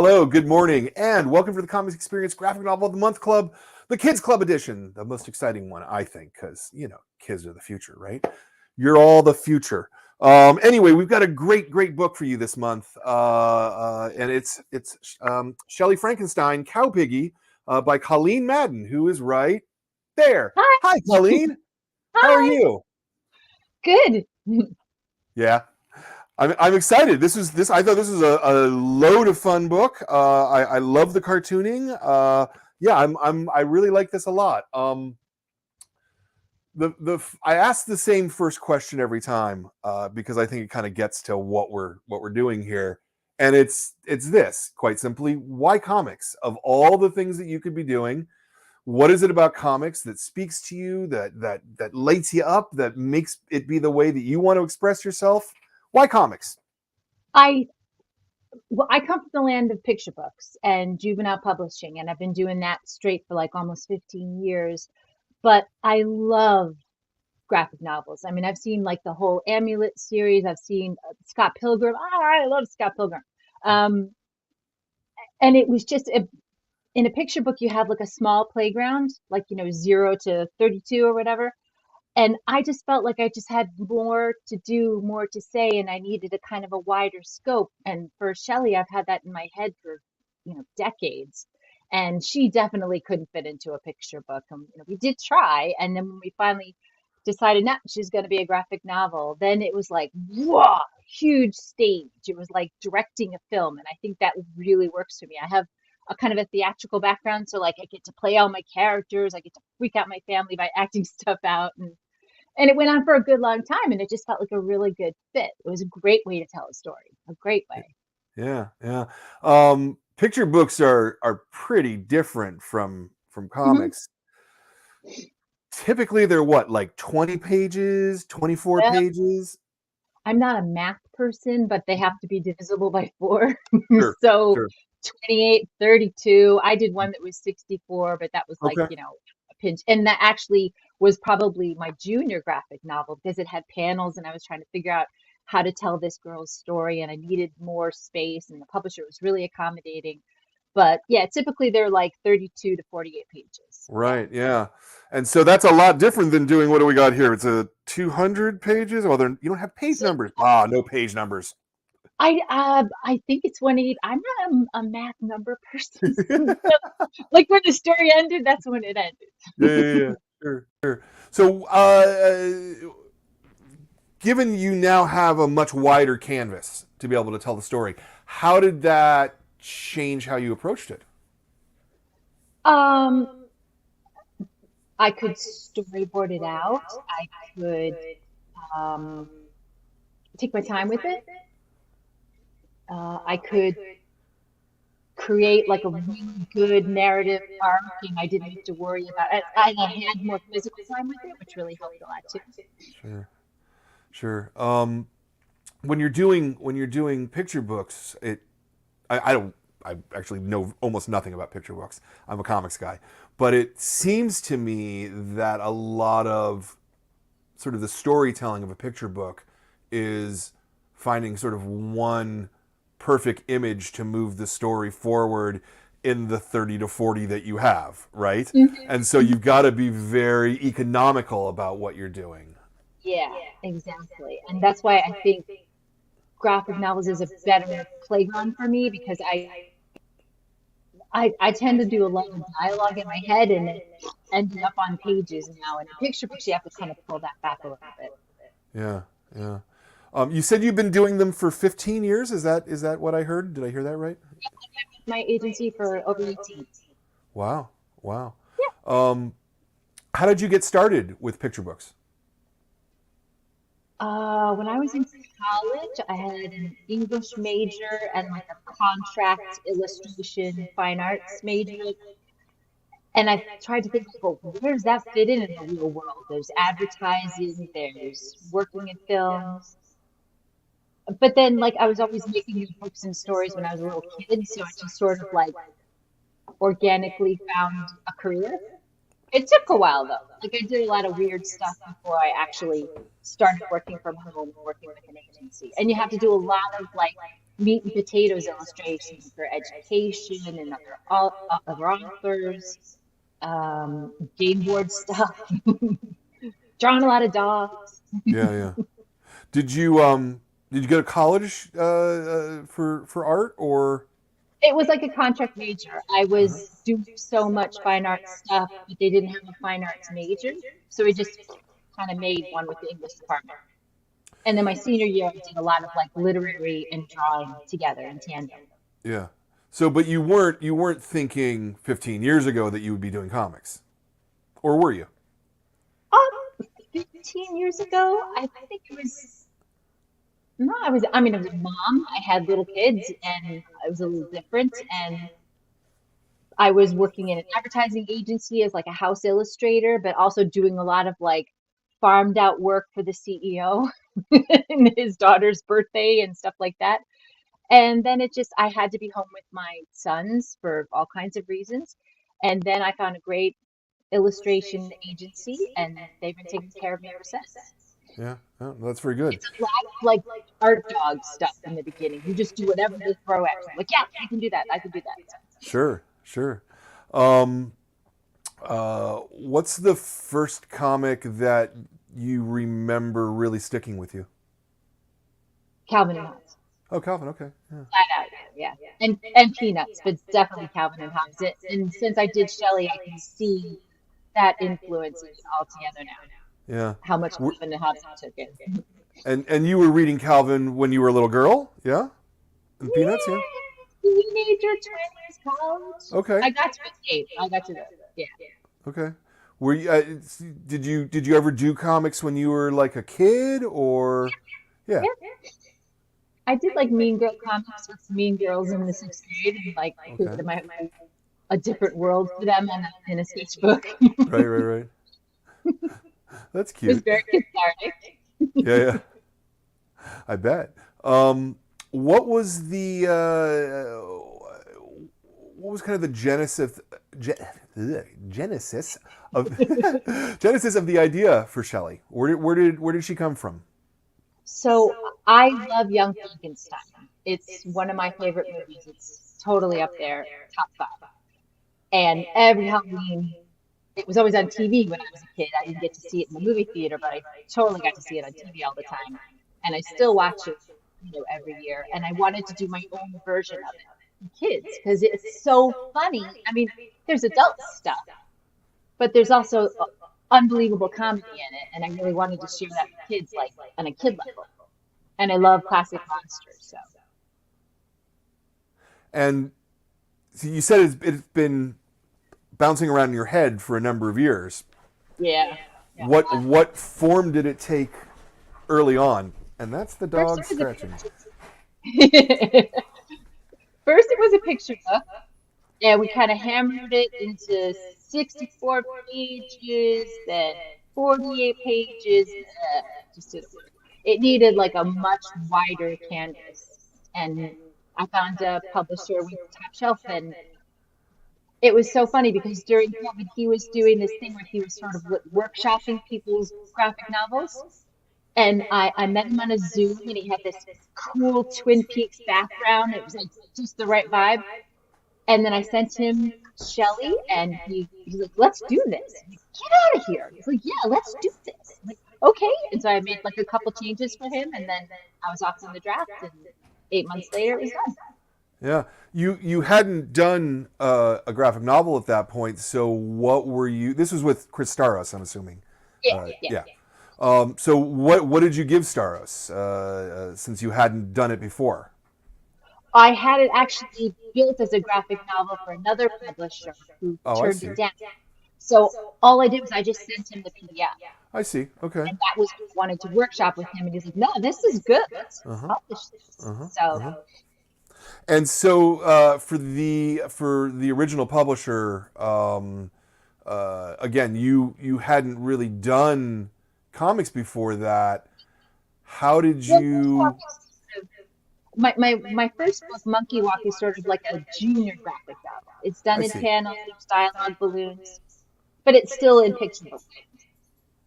Hello, good morning, and welcome to the Comics Experience Graphic Novel of the Month Club, the Kids Club edition, the most exciting one, I think, because, kids are the future, right? You're all the future. Anyway, we've got a great book for you this month, and it's Shelley Frankenstein, COWPIGGY, by Colleen Madden, who is right there. Hi. Hi, Colleen. How are Hi. you? Good. Yeah. I'm excited. I thought this was a load of fun book. I love the cartooning. I really like this a lot. I ask the same first question every time because I think it kind of gets to what we're doing here, and it's this, quite simply: why comics? Of all the things that you could be doing, what is it about comics that speaks to you, that lights you up, that makes it be the way that you want to express yourself? Why comics? I come from the land of picture books and juvenile publishing, and I've been doing that straight for like almost 15 years. But I love graphic novels. I mean, I've seen like the whole Amulet series. I've seen Scott Pilgrim. I love Scott Pilgrim. Um, and it was just in a picture book, you have like a small playground, like 0 to 32 or whatever. And I just felt like I just had more to do, more to say, and I needed a kind of a wider scope. And for Shelley, I've had that in my head for, decades. And she definitely couldn't fit into a picture book. We did try, and then when we finally decided, nah, she's going to be a graphic novel, then it was like, whoa, huge stage. It was like directing a film, and I think that really works for me. I have a kind of a theatrical background, so like I get to play all my characters, I get to freak out my family by acting stuff out, and it went on for a good long time, and it just felt like a really good fit. It was a great way to tell a story, a great way. Yeah. Picture books are pretty different from Hmm. comics. Typically, they're what, like 20 pages, 24 Well, pages? I'm not a math person, but they have to be divisible by 4. Sure, So sure. 28, 32. I did one that was 64, but that was like, Okay. a pinch. And that actually was probably my junior graphic novel because it had panels and I was trying to figure out how to tell this girl's story and I needed more space and the publisher was really accommodating. But yeah, typically they're like 32 to 48 pages. Yeah. Right, yeah. And so that's a lot different than doing, what do we got here? It's a 200 pages? Well, you don't have page So numbers. Ah, no page numbers. I think it's 180. I'm not a math number person. Like when the story ended, that's when it ended. Yeah. Sure. So, given you now have a much wider canvas to be able to tell the story, how did that change how you approached it? Um, I could storyboard it out. I could um, take my time with it. I could create like a really good narrative arc, and I didn't have to worry about it. I had more physical time with it, which really helped a lot too. Sure. When you're doing picture books, I don't I actually know almost nothing about picture books. I'm a comics guy, but it seems to me that a lot of sort of the storytelling of a picture book is finding sort of one perfect image to move the story forward in the 30 to 40 that you have, right? And so Mhm. you've got to be very economical about what you're doing. Yeah, exactly. And that's why I think graphic novels is a better playground for me because I tend to do a lot of dialogue in my head and it ended up on pages now. In picture books, you have to kind of pull that back a little bit. Yeah, yeah. You said you've been doing them for 15 years. Is that what I heard? Did I hear that right? My agency for over 18. Wow, wow. Um, how did you get started with picture books? When I was in college, I had an English major and like a contract illustration fine arts major. And I tried to think, well, where does that fit in the real world? There's advertising, there's working in films. But then, like, I was always making these books and stories when I was a little kid, so I just sort of like organically found a career. It took a while though. Like I did a lot of weird stuff before I actually started working from home, working with an agency. And you have to do a lot of like meat and potatoes illustrations for education and other authors, game board stuff, drawing a lot of dogs. Yeah, yeah. Did you go to college for art or? It was like a contract major. I Uh-huh. was doing so much fine arts stuff, but they didn't have a fine arts major, so we just kind of made one with the English department. And then my senior year, I did a lot of like literary and drawing together in tandem. Yeah. So, but you weren't thinking 15 years ago that you would be doing comics, or were you? Um, 15 years ago, I think it was, no, I mean, I was a mom. I had little kids and it was a little different. And I was working in an advertising agency as like a house illustrator, but also doing a lot of like farmed out work for the CEO and his daughter's birthday and stuff like that. And then I had to be home with my sons for all kinds of reasons. And then I found a great illustration agency, and they've been taking care of me ever since. Yeah, oh, that's very good. It's a lot of like art dog stuff in the beginning. You just do whatever they throw at you. Like, yeah, I can do that. I can do that. Sure, sure. Um, what's the first comic that you remember really sticking with you? Calvin and Hobbes. Oh, Calvin. Okay. Yeah. Flat out, yeah. And Peanuts, but definitely Calvin and Hobbes. And since I did Shelley, I can see that influence all together now. Yeah. How much Were- Calvin and Hobbes took it. and you were reading Calvin when you were a little girl? Yeah. And Peanuts. Yeah. Yeah, teenager, 20s, college. Okay. I got to escape. I got to go. Yeah. Okay. Were you? Did you ever do comics when you were like a kid or? Yeah. Yeah. I did like Mean Girl comics with Mean Girls in the sixth grade and like Okay. created a different world for them in a sketchbook. Right. Right. Right. That's It was cute. very cathartic. Yeah. Yeah. I bet. What was the what was kind of the genesis of genesis of the idea for Shelley? Where did she come from? So I love Young Frankenstein. It's one of my favorite movies. It's totally up there, top five. And every Halloween, it was always on TV when I was a kid. I didn't get to see it in the movie theater, but I totally got to see it on TV all the time. And I still watch it, every year. And I wanted to do my own version of it for kids because it's so funny. I mean, there's adult stuff, but there's also unbelievable comedy in it. And I really wanted to share that with kids, like on a kid level. And I love classic monsters, so. And so you said it's been bouncing around in your head for a number of years. Yeah. Yeah. What form did it take early on? And that's the First dog it was scratching. First it was a picture book, and we kind of hammered it into 64 pages, then 48 pages. Just didn't work. It needed like a much wider canvas, and I found a publisher with Top Shelf, and it was so funny because during COVID he was doing this thing where he was sort of workshopping people's graphic novels. And I met him on a Zoom, and he had this cool Twin Peaks background. It was like just the right vibe. And then I sent him Shelley, and he's like, "Let's do this." I'm like, "Get out of here!" He's like, "Yeah, let's do this." I'm like, "Okay." And so I made like a couple changes for him, and then I was off on the draft. And 8 months later, it was done. Yeah, you hadn't done a graphic novel at that point. So what were you? This was with Chris Staros, I'm assuming. Yeah, yeah. Yeah. So what did you give Staros since you hadn't done it before? I had it actually built as a graphic novel for another publisher who Oh, I turned see. it down. So all I did was I just sent him the PDF. I see. Okay. And that was what I wanted to workshop with him. And he's like, "No, this is good. Let's Uh huh. publish this." Uh huh. Uh-huh. So And so for the original publisher, again, you hadn't really done comics before that. How did well, Monkey Walk you? is sort of- my first book, Monkey Walk, is sort of like a junior graphic novel. It's done I in see. panels, there's dialogue balloons, but it's still in picture book.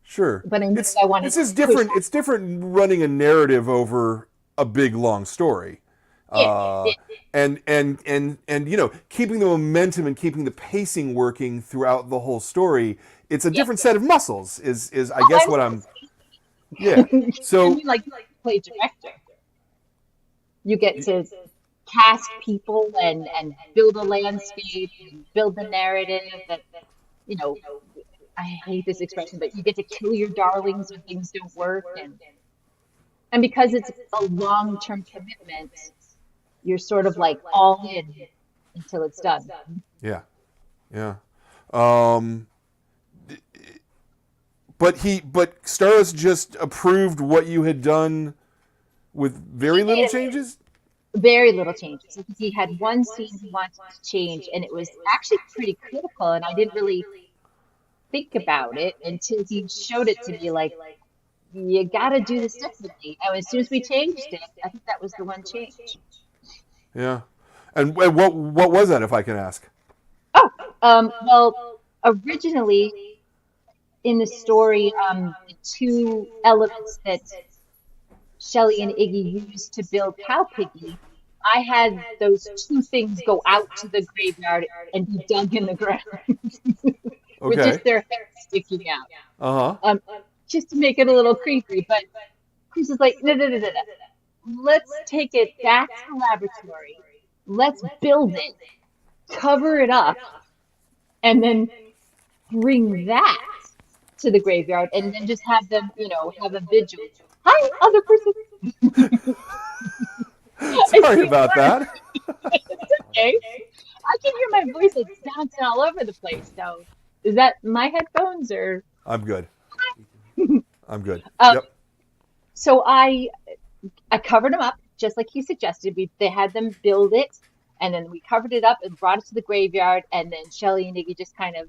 Sure. But I knew It's I wanted this to is push different. It's different running a narrative over a big long story. Yeah, yeah, And keeping the momentum and keeping the pacing working throughout the whole story. It's a yeah. different set of muscles. Is I Oh, guess I'm what so I'm. Yeah. I So mean, like, you play director. You get to cast people and build a landscape and build the narrative that, you know, I hate this expression, but you get to kill your darlings when things don't work. And because it's a long-term commitment, you're sort of like all in until it's done. yeah, yeah. Um, but Stardust just approved what you had done with very He little made changes. very little changes because he had one scene he wanted to change, and it was actually pretty critical, and I didn't really think about it until he showed it to me like, you got to do this differently. And as soon as we changed it, I think that was the one change. Yeah. And what was that, if I can ask? Oh, well, originally in the story, the two elements that Shelley and Iggy used to build COWPIGGY, I had those two things go out to the graveyard and be dug in the ground with Okay. just their heads sticking out, Uh huh. just to make it a little creepy. But Chris is like, no, no, no, no, no. Let's take it back to the laboratory. Let's build it, cover it up, and then bring that to the graveyard, and then just have them, have a vigil. Hi, other person. I Sorry see about that. it's okay. I can hear my voice like bouncing all over the place. So, is that my headphones or? I'm good. I'm good. Um, Yep. so I covered them up just like he suggested. They had them build it, and then we covered it up and brought it to the graveyard, and then Shelley and Iggy just kind of,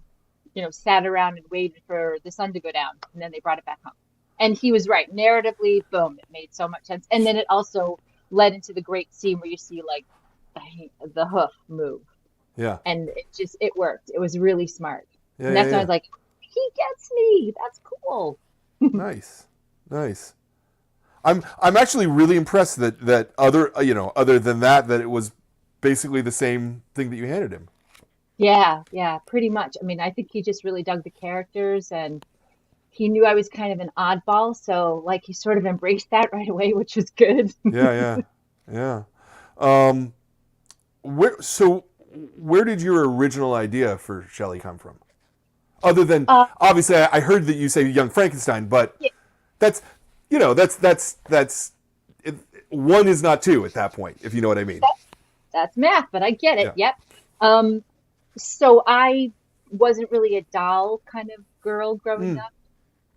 sat around and waited for the sun to go down, and then they brought it back home. And he was right. Narratively, boom, it made so much sense. And then it also led into the great scene where you see like the hoof move, Yeah. and it worked. It was really smart. Yeah. And Yeah. that's when I Yeah. was like, he gets me. That's cool. Nice. Nice. I'm actually really impressed that other than that it was basically the same thing that you handed him. Yeah, yeah, pretty much. I mean, I think he just really dug the characters, and he knew I was kind of an oddball, so like he sort of embraced that right away, which was good. Yeah. Yeah. Yeah. Where did your original idea for Shelley come from? Other than Uh, obviously, I heard that you say Young Frankenstein, but yeah, that's that's it, one is not two at that point, if you know what I mean. that's math, but I get it. Yeah. Yep. Um, so I wasn't really a doll kind of girl growing Mm.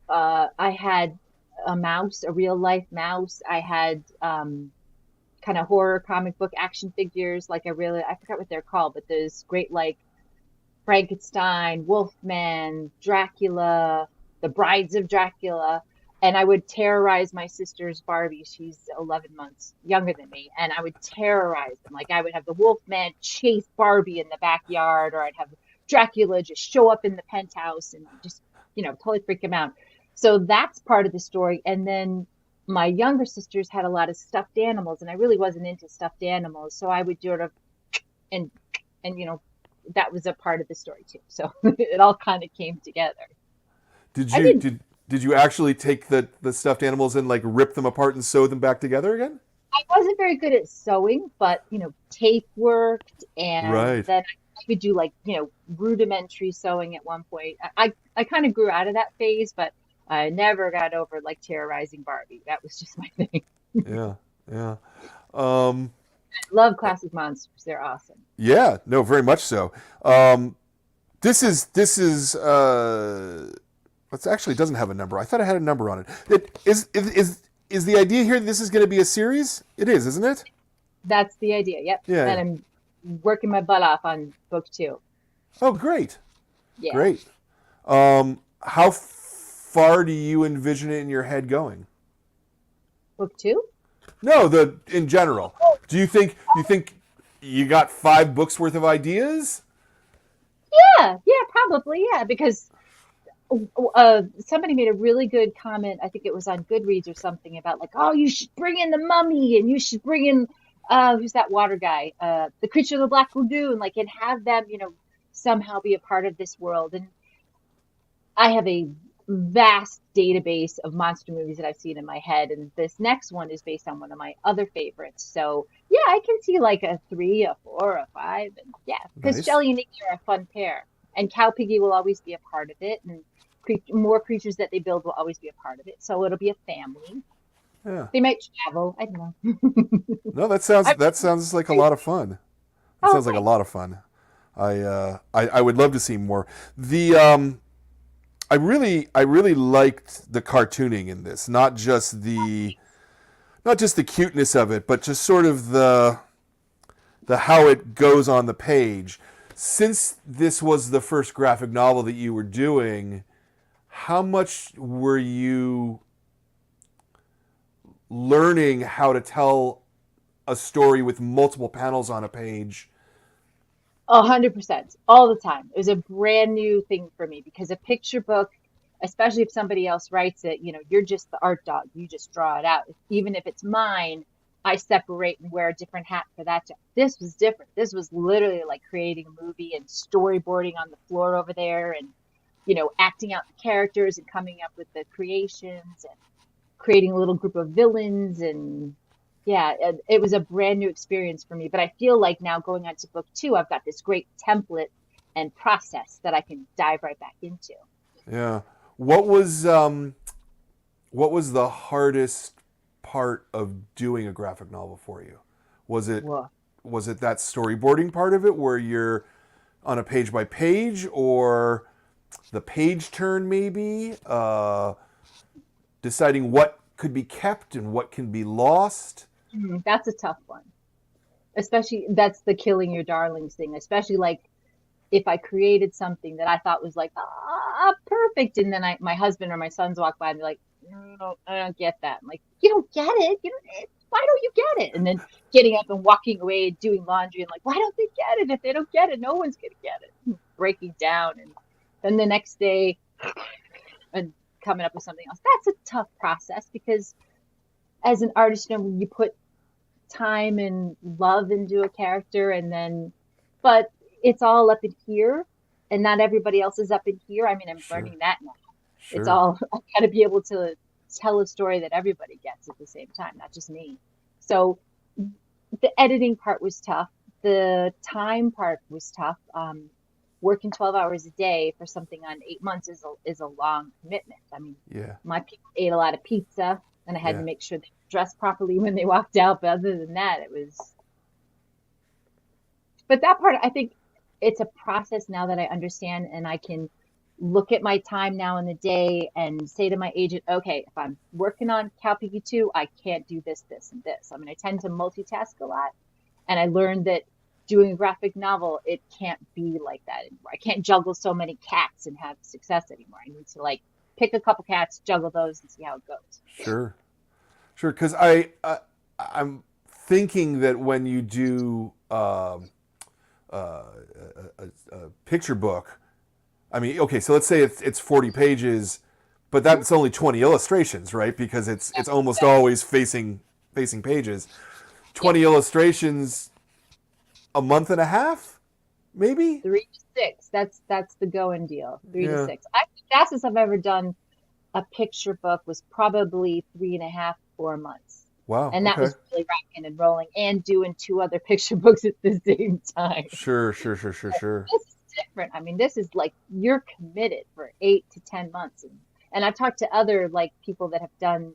up. I had a mouse, a real life mouse. I had kind of horror comic book action figures. Like I forgot what they're called, but there's great like Frankenstein, Wolfman, Dracula, the Brides of Dracula. And I would terrorize my sister's Barbie. She's 11 months younger than me. And I would terrorize them. Like I would have the Wolfman chase Barbie in the backyard, or I'd have Dracula just show up in the penthouse and just, totally freak him out. So that's part of the story. And then my younger sisters had a lot of stuffed animals, and I really wasn't into stuffed animals. So I would sort of, and, and, that was a part of the story too. So it all kind of came together. Did I you did did you actually take the stuffed animals and like rip them apart and sew them back together again? I wasn't very good at sewing, but tape worked, and Right. then I could do like, rudimentary sewing at one point. I kind of grew out of that phase, but I never got over like terrorizing Barbie. That was just my thing. Yeah. Yeah. Um, Love classic monsters. They're awesome. yeah. No, very much so. This is it actually doesn't have a number. I thought it had a number on it. Is the idea here that this is going to be a series? It is, isn't it? That's the idea. Yep. Yeah. And I'm working my butt off on book two. Oh, great. Yeah. Great. How far do you envision it in your head going? Book two? No, in general. Do you think you got 5 books worth of ideas? Yeah, probably. Yeah, because somebody made a really good comment. I think it was on Goodreads or something about like, oh, you should bring in the mummy and you should bring in who's that water guy? The Creature of the Black Lagoon, like, and have them, somehow be a part of this world. And I have a vast database of monster movies that I've seen in my head, and this next one is based on one of my other favorites. So yeah, I can see like a three, a four, a five, and yeah, because Nice. Shelley and Nikki are a fun pair, and COWPIGGY will always be a part of it, and more creatures that they build will always be a part of it. So it'll be a family. Yeah. They might travel. I don't know. No, I, that sounds like a lot of fun. That oh, sounds like a thanks. lot of fun. I would love to see more. The I really liked the cartooning in this, not just the cuteness of it, but just sort of the how it goes on the page. Since this was the first graphic novel that you were doing, how much were you learning how to tell a story with multiple panels on a page? 100%, all the time. It was a brand new thing for me because a picture book, especially if somebody else writes it, you're just the art dog. You just draw it out. Even if it's mine, I separate and wear a different hat for that job. This was different. This was literally like creating a movie and storyboarding on the floor over there and, acting out the characters and coming up with the creations and creating a little group of villains. And yeah, it was a brand new experience for me. But I feel like now going on to book two, I've got this great template and process that I can dive right back into. Yeah. What was um what was the hardest part of doing a graphic novel for you? Was it Whoa. was it that storyboarding part of it where you're on a page by page, or the page turn maybe? Deciding what could be kept and what can be lost? That's a tough one. Especially that's the killing your darlings thing. Especially like if I created something that I thought was like perfect, and then my husband or my sons walk by and be like, no, I don't get that. I'm like, you don't get it. Why don't you get it? And then getting up and walking away and doing laundry and like, why don't they get it? If they don't get it, no one's gonna get it. Breaking down, and then the next day and coming up with something else. That's a tough process because as an artist, you put time and love into a character, and then but it's all up in here, and not everybody else is up in here. I mean, I'm Sure. learning that now. It's Sure. all I got to be able to tell a story that everybody gets at the same time, not just me. So the editing part was tough. The time part was tough. Working 12 hours a day for something on 8 months is a long commitment. I mean, Yeah. my people ate a lot of pizza, and I had to Yeah. make sure they dressed properly when they walked out. But other than that, it was. But that part, I think it's a process now that I understand, and I can look at my time now in the day and say to my agent, okay, if I'm working on COWPIGGY 2, I can't do this, this, and this. I mean, I tend to multitask a lot, and I learned that doing a graphic novel, it can't be like that anymore. I can't juggle so many cats and have success anymore. I need to like pick a couple cats, juggle those, and see how it goes. Sure. Sure. Because I'm thinking that when you do a picture book, I mean, okay, so let's say it's 40 pages, but that's only 20 illustrations, right? Because it's almost always facing pages. Yeah, 20 illustrations, a month and a half, maybe. 3 to 6. That's the going deal. Three to Yeah. six. The fastest I've ever done a picture book was probably 3.5, 4 months. Wow. And that Okay. was really rocking and rolling and doing two other picture books at the same time. Sure. Sure. Sure. Sure. Sure. This is different. I mean, this is like you're committed for 8 to 10 months. And I've talked to other like people that have done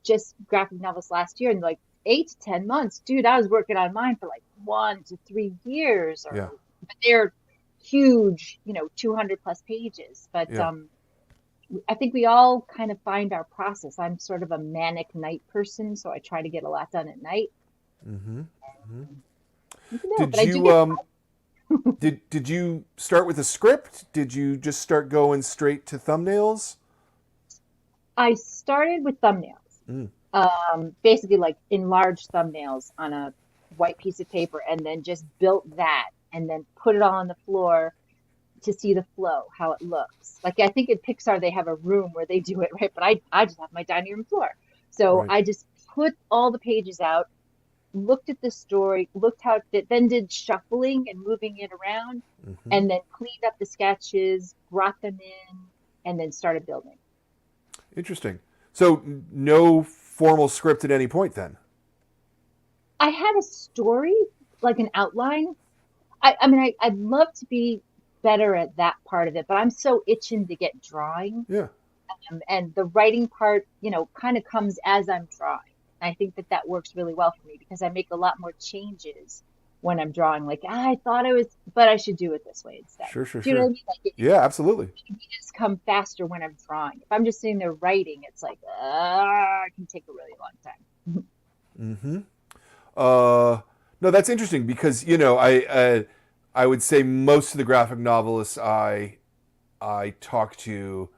just graphic novels last year and like 8 to 10 months. Dude, I was working on mine for like 1 to 3 years Yeah. but they're huge, 200 plus pages. But Yeah. I think we all kind of find our process. I'm sort of a manic night person, so I try to get a lot done at night. Mm-hmm. Hmm. You know, Did but I do you get did you start with a script? Did you just start going straight to thumbnails? I started with thumbnails. Mm. Basically like enlarged thumbnails on a white piece of paper and then just built that and then put it all on the floor to see the flow, how it looks. Like I think in Pixar they have a room where they do it, right? But I just have my dining room floor. So Right. I just put all the pages out looked at the story, looked how it fit, then did shuffling and moving it around, Hmm. and then cleaned up the sketches, brought them in, and then started building. Interesting. So no formal script at any point then. I had a story, like an outline. I mean, I'd love to be better at that part of it, but I'm so itching to get drawing. Yeah. And the writing part, kind of comes as I'm drawing. I think that that works really well for me because I make a lot more changes when I'm drawing. Like, I thought I was, but I should do it this way instead. Sure, sure, Do you know what I sure. mean? Like, Yeah, absolutely. ideas come faster when I'm drawing. If I'm just sitting there writing, it's like, it can take a really long time. Hmm. Uh, no, that's interesting because I would say most of the graphic novelists I talk to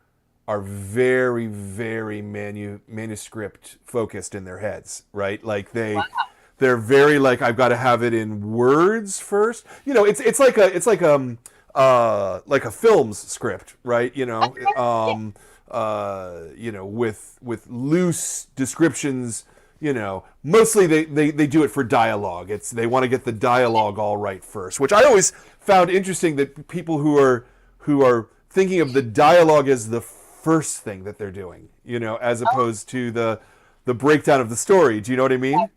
are very, very manuscript focused in their heads, right? Like they're very like I've got to have it in words first. It's like a film's script, right? Yeah. With loose descriptions. Mostly they do it for dialogue. They want to get the dialogue all right first, which I always found interesting that people who are thinking of the dialogue as the first thing that they're doing, as Oh, opposed to the breakdown of the story. Do you know what I mean?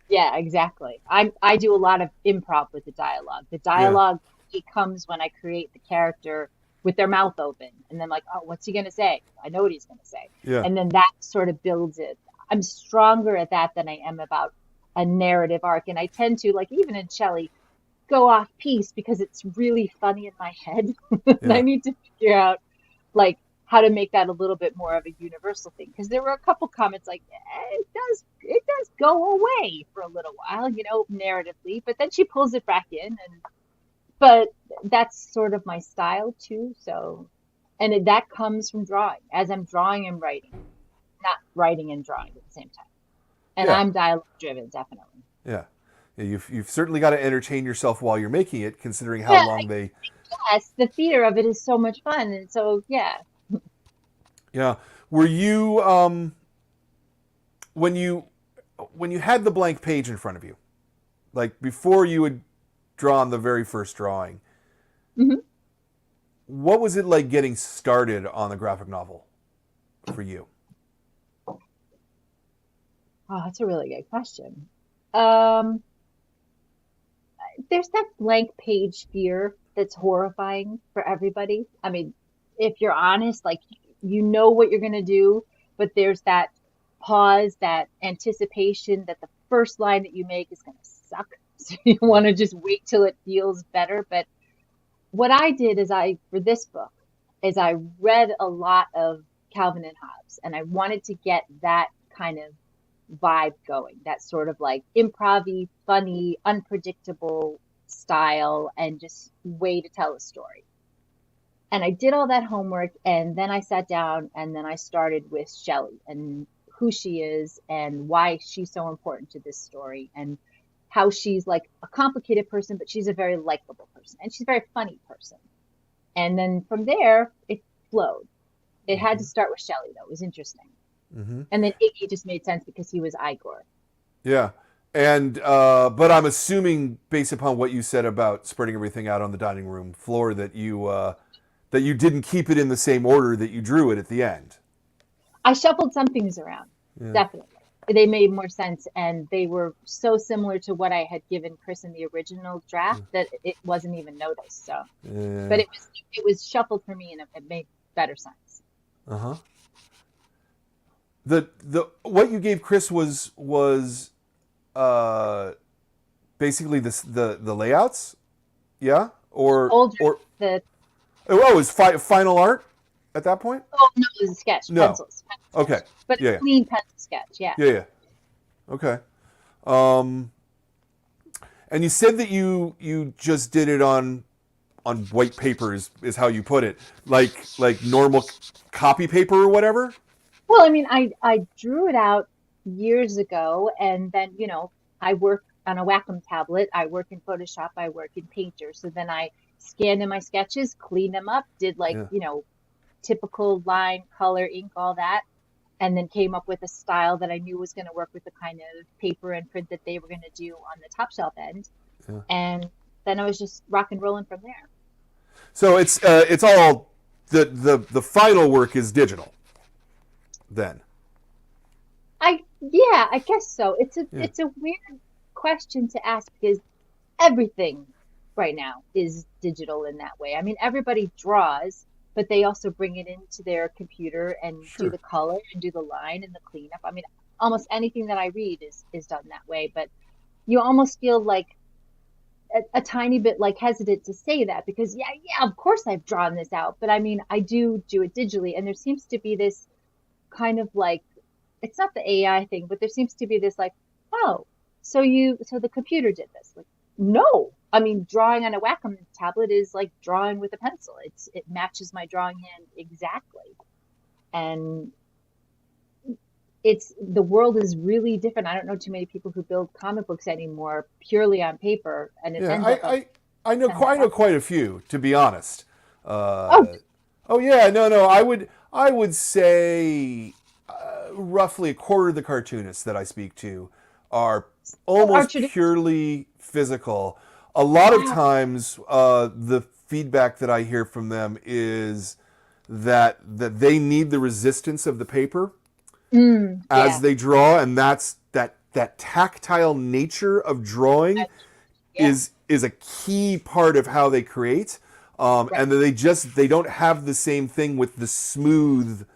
yeah, exactly. I do a lot of improv with the dialogue. The Yeah, dialogue it comes when I create the character with their mouth open, and then like, oh, what's he gonna say? I know what he's gonna say, yeah, and then that sort of builds it. I'm stronger at that than I am about a narrative arc, and I tend to like even in Shelley go off piece because it's really funny in my head, and I yeah. need to figure out like how to make that a little bit more of a universal thing because there were a couple comments like it does go away for a little while, narratively, but then she pulls it back in, and but that's sort of my style too. So, and that comes from drawing. As I'm drawing and writing, not writing and drawing at the same time. And Yeah, I'm dialogue driven, definitely. yeah. Yeah, you've certainly got to entertain yourself while you're making it, considering how Yeah, long they. yes, the theater of it is so much fun, and so yeah. Yeah. Were you when you when you had the blank page in front of you, like before you had drawn the very first drawing, Mhm. what was it like getting started on the graphic novel for you? Oh, that's a really good question. Um, there's that blank page fear that's horrifying for everybody. I mean, if you're honest, like you know what you're gonna do, but there's that pause, that anticipation that the first line that you make is gonna suck. So you Yeah. want to just wait till it feels better. But what I did is for this book, is I read a lot of Calvin and Hobbes, and I wanted to get that kind of vibe going, that sort of like improv-y, funny, unpredictable style, and just way to tell a story. And I did all that homework, and then I sat down and then I started with Shelley and who she is and why she's so important to this story and how she's like a complicated person, but she's a very likable person and she's a very funny person. And then from there, it flowed. It had Mm-hmm. to start with Shelley, though. It was interesting. Mm-hmm. And then Iggy just made sense because he was Igor. Yeah. And but I'm assuming, based upon what you said about spreading everything out on the dining room floor, that you didn't keep it in the same order that you drew it at the end. I shuffled some things around, Yeah. definitely. They made more sense, and they were so similar to what I had given Chris in the original draft that it wasn't even noticed. So, but Yeah. it was shuffled for me, and it made better sense. Uh huh. The what you gave Chris was uh basically the layouts, yeah, Older, or the oh, it was final art at that point. oh no, it was a sketch, No. pencil Okay. sketch, but Yeah. a Yeah. clean pencil sketch. Yeah. Yeah. Yeah. Okay. Um, and you said that you just did it on white paper is how you put it, like normal copy paper or whatever. Well, I mean, I drew it out years ago, and then I work on a Wacom tablet. I work in Photoshop. I work in Painter. So then I scanned in my sketches, cleaned them up, did like Yeah. typical line, color, ink, all that, and then came up with a style that I knew was going to work with the kind of paper and print that they were going to do on the top shelf end. Yeah. And then I was just rock and rolling from there. So it's all the final work is digital then. Yeah, I guess so. Yeah. It's a weird question to ask because everything right now is digital in that way. I mean, everybody draws, but they also bring it into their computer and do Sure. the color and do the line and the cleanup. I mean, almost anything that I read is done that way, but you almost feel like a tiny bit like hesitant to say that because yeah, of course I've drawn this out, but I mean, I do it digitally, and there seems to be this kind of like it's not the AI thing, but there seems to be this like, oh, so the computer did this. Like, no. I mean, drawing on a Wacom tablet is like drawing with a pencil. It matches my drawing hand exactly. And it's the world is really different. I don't know too many people who build comic books anymore purely on paper, and it Yeah, ends up like I know 10 quite a few, to be honest. oh, Oh yeah, no, I would say roughly a quarter of the cartoonists that I speak to are so our almost tradition. purely physical. A lot of Wow. times, the feedback that I hear from them is that they need the resistance of the paper as Yeah. they draw, and that's that tactile nature of drawing Yeah. is a key part of how they create. Right. And they don't have the same thing with the smooth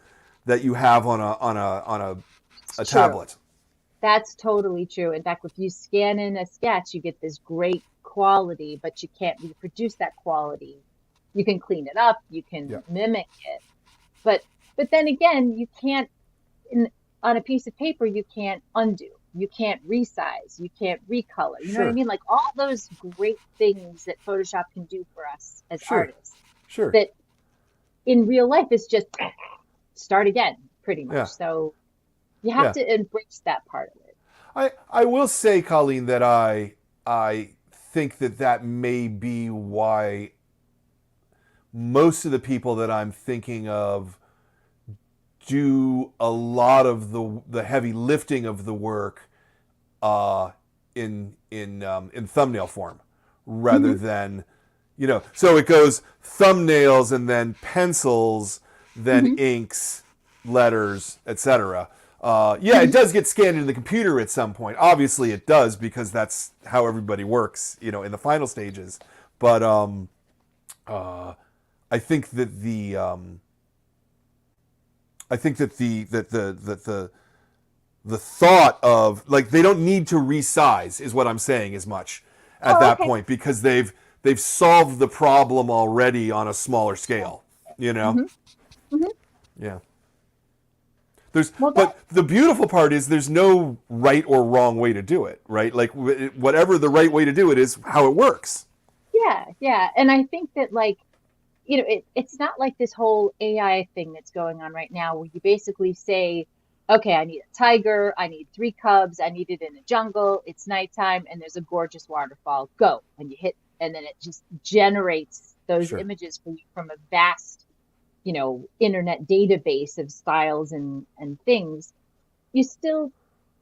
that you have on It's a true. tablet. That's totally true. In fact, if you scan in a sketch, you get this great quality, but you can't reproduce that quality. You can clean it up, you Yeah, can mimic it, but but then again, you can't in on a piece of paper, you can't undo. You can't resize, you can't recolor. You know what I sure, mean? Like all those great things that Photoshop can do for us as sure, artists sure. that in real life is just start again, pretty much. Yeah, So you have yeah. to embrace that part of it. I will say, Colleen, that I think that may be why most of the people that I'm thinking of do a lot of the heavy lifting of the work uh, in thumbnail form rather Hmm. than so it goes thumbnails and then pencils, then Hmm. inks, letters, etc. Yeah, it Hmm. does get scanned into the computer at some point. Obviously, it does because that's how everybody works, in the final stages. But uh, I think that the thought of like they don't need to resize is what I'm saying as much at Oh, that okay. point because they've solved the problem already on a smaller Yeah. scale. You know, Hmm. Hmm. yeah. There's Well, that but the beautiful part is there's no right or wrong way to do it, right? Like whatever the right way to do it is how it works. yeah, yeah. And I think that like, it's not like this whole AI thing that's going on right now where you basically say, okay, I need a tiger, I need three cubs, I need it in a jungle, it's nighttime, and there's a gorgeous waterfall. Go. And you hit, and then it just generates those Sure. images for you from a vast, internet database of styles and things. You still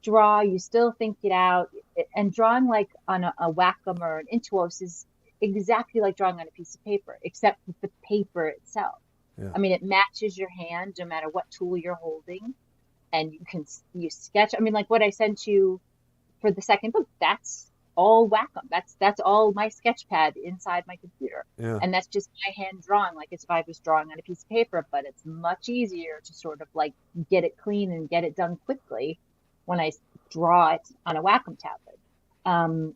draw, you still think it out. And drawing like on a Wacom or an Intuos is exactly like drawing on a piece of paper, except with the paper itself. Yeah. I mean, it matches your hand no matter what tool you're holding, and you sketch. I mean, like what I sent you for the second book, that's all Wacom. That's all my sketch pad inside my computer. Yeah. And that's just my hand drawing, like it's if I was drawing on a piece of paper, but it's much easier to sort of like get it clean and get it done quickly when I draw it on a Wacom tablet. Um,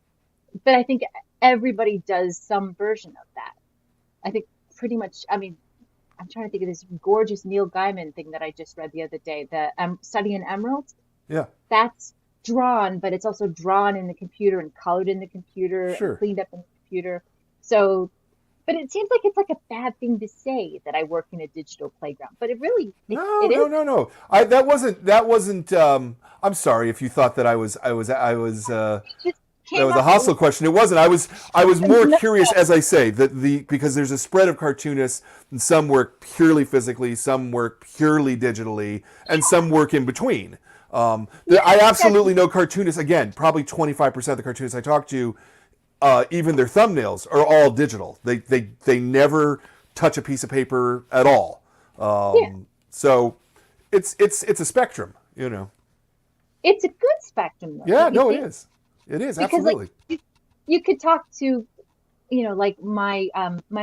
but I think everybody does some version of that. I think pretty much, I mean, I'm trying to think of this gorgeous Neil Gaiman thing that I just read the other day, the Study in Emeralds. Yeah. That's drawn, but it's also drawn in the computer and colored in the computer and Sure. cleaned up in the computer. So, but it seems like it's like a bad thing to say that I work in a digital playground, but it really, No, it no, is. no, no. I that wasn't. I'm sorry if you thought that I was. Just came a up hostile with question. It wasn't. I was more no, curious, as I say, that because there's a spread of cartoonists, and some work purely physically, some work purely digitally, and some work in between. I absolutely know cartoonists. Again, probably 25% of the cartoonists I talk to, even their thumbnails are all digital. They never touch a piece of paper at all. yeah, So it's a spectrum, you know. it's a good spectrum though, Yeah, don't you no, it think? is. It is Because like absolutely. you could talk to, like my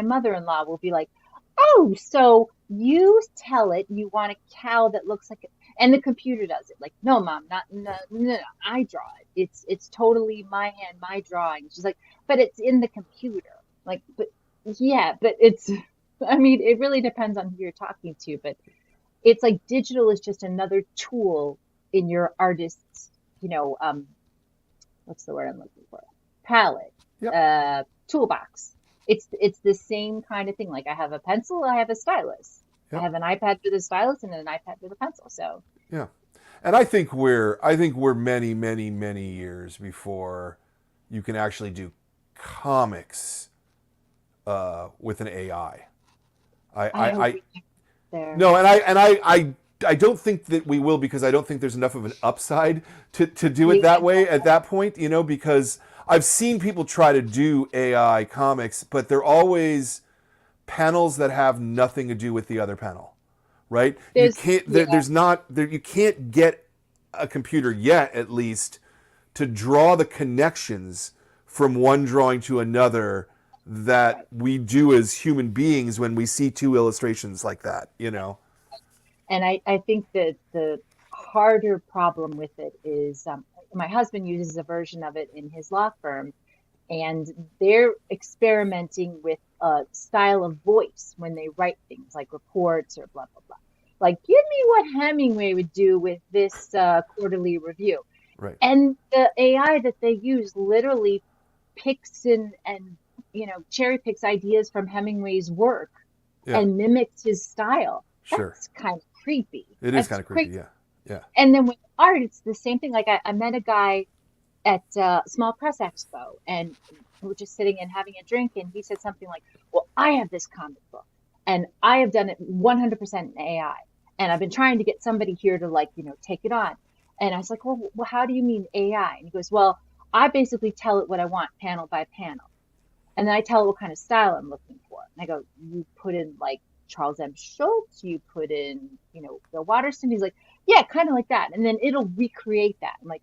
mother-in-law will be like, "Oh, so you tell it you want a cow that looks like it, and the computer does it." Like, "No, mom, not no, no, no, I draw it. It's totally my hand, my drawing." She's like, "But it's in the computer." Like, but yeah, but it's I mean, it really depends on who you're talking to, but it's like digital is just another tool in your artist's, you know, what's the word I'm looking for? Palette, Yep. toolbox. It's the same kind of thing. Like I have a pencil, I have a stylus. I Yep. have an iPad with a stylus and an iPad with a pencil. So Yeah. And I think we're many, many, many years before you can actually do comics with an AI. I hope I we get there. no, and I don't think that we will, because I don't think there's enough of an upside to do it Yeah, that way at that point, you know, because I've seen people try to do AI comics, but they're always panels that have nothing to do with the other panel, right? You there's can't yeah, there's not there you can't get a computer yet, at least, to draw the connections from one drawing to another that right. we do as human beings when we see two illustrations like that, you know. And I think that the harder problem with it is my husband uses a version of it in his law firm, and they're experimenting with a style of voice when they write things like reports or blah blah blah. Like, give me what Hemingway would do with this quarterly review. Right. And the AI that they use literally picks and cherry picks ideas from Hemingway's work Yeah. and mimics his style. Sure. That's kind of creepy. It is That's kind of creepy. crazy. Yeah. Yeah. And then with art, it's the same thing. Like I met a guy at Small Press Expo, and we were just sitting and having a drink, and he said something like, "Well, I have this comic book, and I have done it 100% in AI, and I've been trying to get somebody here to like, take it on." And I was like, "Well, how do you mean AI?" And he goes, "Well, I basically tell it what I want, panel by panel, and then I tell it what kind of style I'm looking for." And I go, "You put in like Charles M. Schultz, you put in, Bill Watterson." He's like, "Yeah, kind of like that," and then it'll recreate that. I'm like,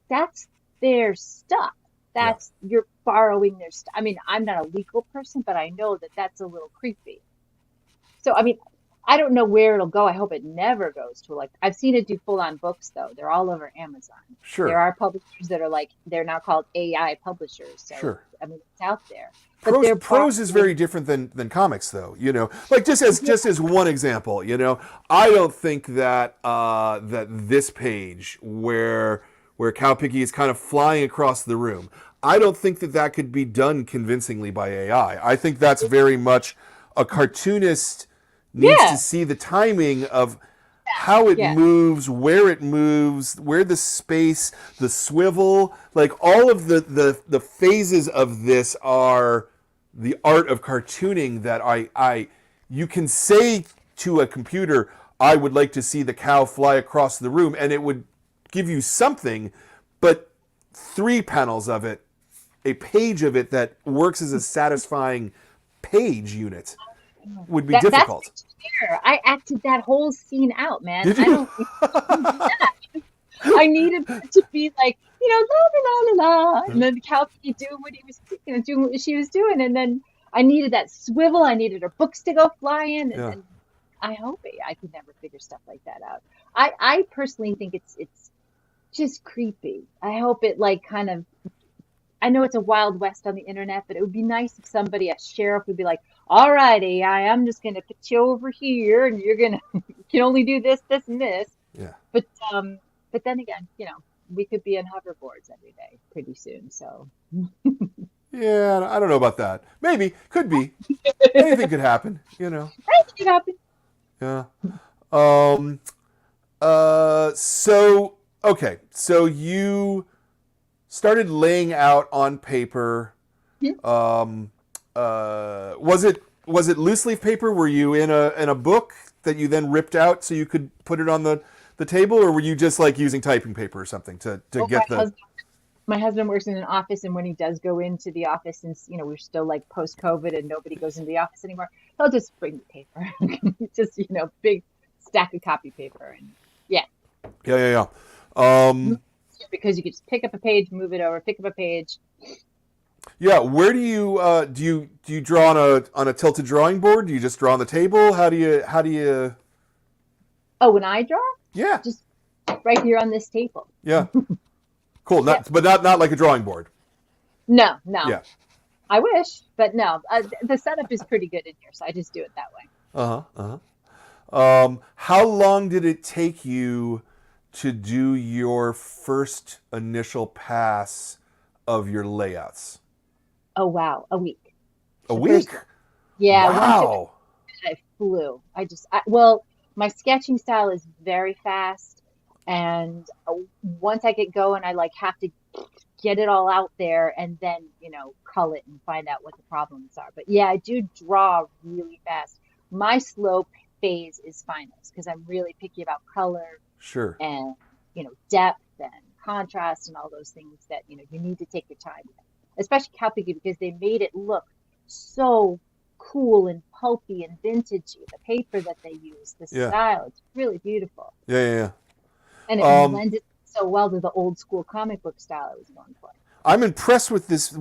that's their stuff. Yeah. That's you're borrowing their stuff. I mean, I'm not a legal person, but I know that that's a little creepy. So, I mean, I don't know where it'll go. I hope it never goes to like I've seen it do full on books though. They're all over Amazon. There Sure. are publishers that are like they're now called AI publishers. So, Sure. I mean, it's out there. But Prose they're prose is borrowing. very different than comics, though. You know, like Yeah, just as one example. You know, I don't think that that this page where Cowpiggy is kind of flying across the room, I don't think that that could be done convincingly by AI. I think that's very much a cartoonist needs to yeah, see the timing of how it yeah. moves, where the space, the swivel, like all of the phases of this are the art of cartooning that I you can say to a computer, I would like to see the cow fly across the room, and it would give you something, but three panels of it, a page of it that works as a satisfying page unit would be That's difficult. fair. I acted that whole scene out, man. Did I you? don't. I needed her to be like, la la la la la, and then the cow could doing what he was, doing what she was doing, and then I needed that swivel. I needed her books to go flying, and Yeah. then I hope I could never figure stuff like that out. I personally think it's just creepy. I hope it like kind of. I know it's a wild west on the internet, but it would be nice if somebody, a sheriff, would be like, "All right, AI, I'm just gonna put you over here, and you're gonna you can only do this, this, and this." Yeah. But um, but then again, we could be in hoverboards every day pretty soon. So Yeah, I don't know about that. Maybe, could be. Anything could happen, you know. anything could happen. Yeah. Um so okay. So you started laying out on paper, um, was it loose leaf paper? Were you in a book that you then ripped out so you could put it on the table, or were you just like using typing paper or something to Oh, get the? my husband works in an office, and when he does go into the office, since we're still like post COVID and nobody goes into the office anymore, he'll just bring the paper. Just big stack of copy paper, and yeah. Yeah, yeah, Mhm. Because you could just pick up a page, move it over, pick up a page. yeah. Where do you draw on a tilted drawing board? Do you just draw on the table? How do you? Oh, when I draw, Yeah, just right here on this table. yeah. Cool. Yep. Not like a drawing board. No, no. Yeah. I wish, but no. The setup is pretty good in here, so I just do it that way. Uh huh. How long did it take you to do your first initial pass of your layouts? Oh wow, a week. A The first week. one. Yeah, once it Wow. I flew. Well, my sketching style is very fast, and once I get going, I like have to get it all out there and then, cull it and find out what the problems are. But yeah, I do draw really fast. My slow phase is finals because I'm really picky about color Sure. and, depth and contrast and all those things that, you need to take your time with. Especially COWPIGGY because they made it look so cool and pulpy and vintagey. The paper that they use, the Yeah. style, it's really beautiful. Yeah. And it Yeah. blended so well to the old school comic book style I was going for. I'm impressed with this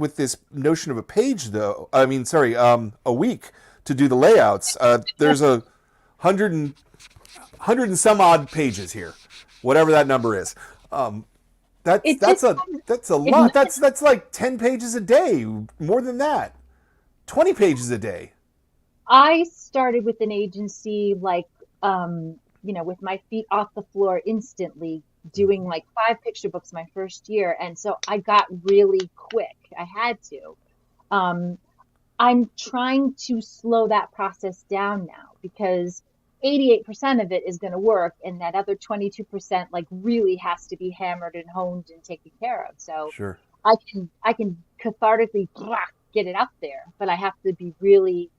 notion of a page, though. I mean, sorry, a week to do the layouts. There's 100 and some odd pages here, whatever that number is. Um, that's It that's just, a that's a it, lot. That's like 10 pages a day, more than that. 20 pages a day. I started with an agency like, with my feet off the floor instantly, doing like 5 picture books my first year. And so I got really quick. I had to. Um, I'm trying to slow that process down now because 88% of it is going to work, and that other 22% like really has to be hammered and honed and taken care of. So Sure. I can cathartically get it up there, but I have to be really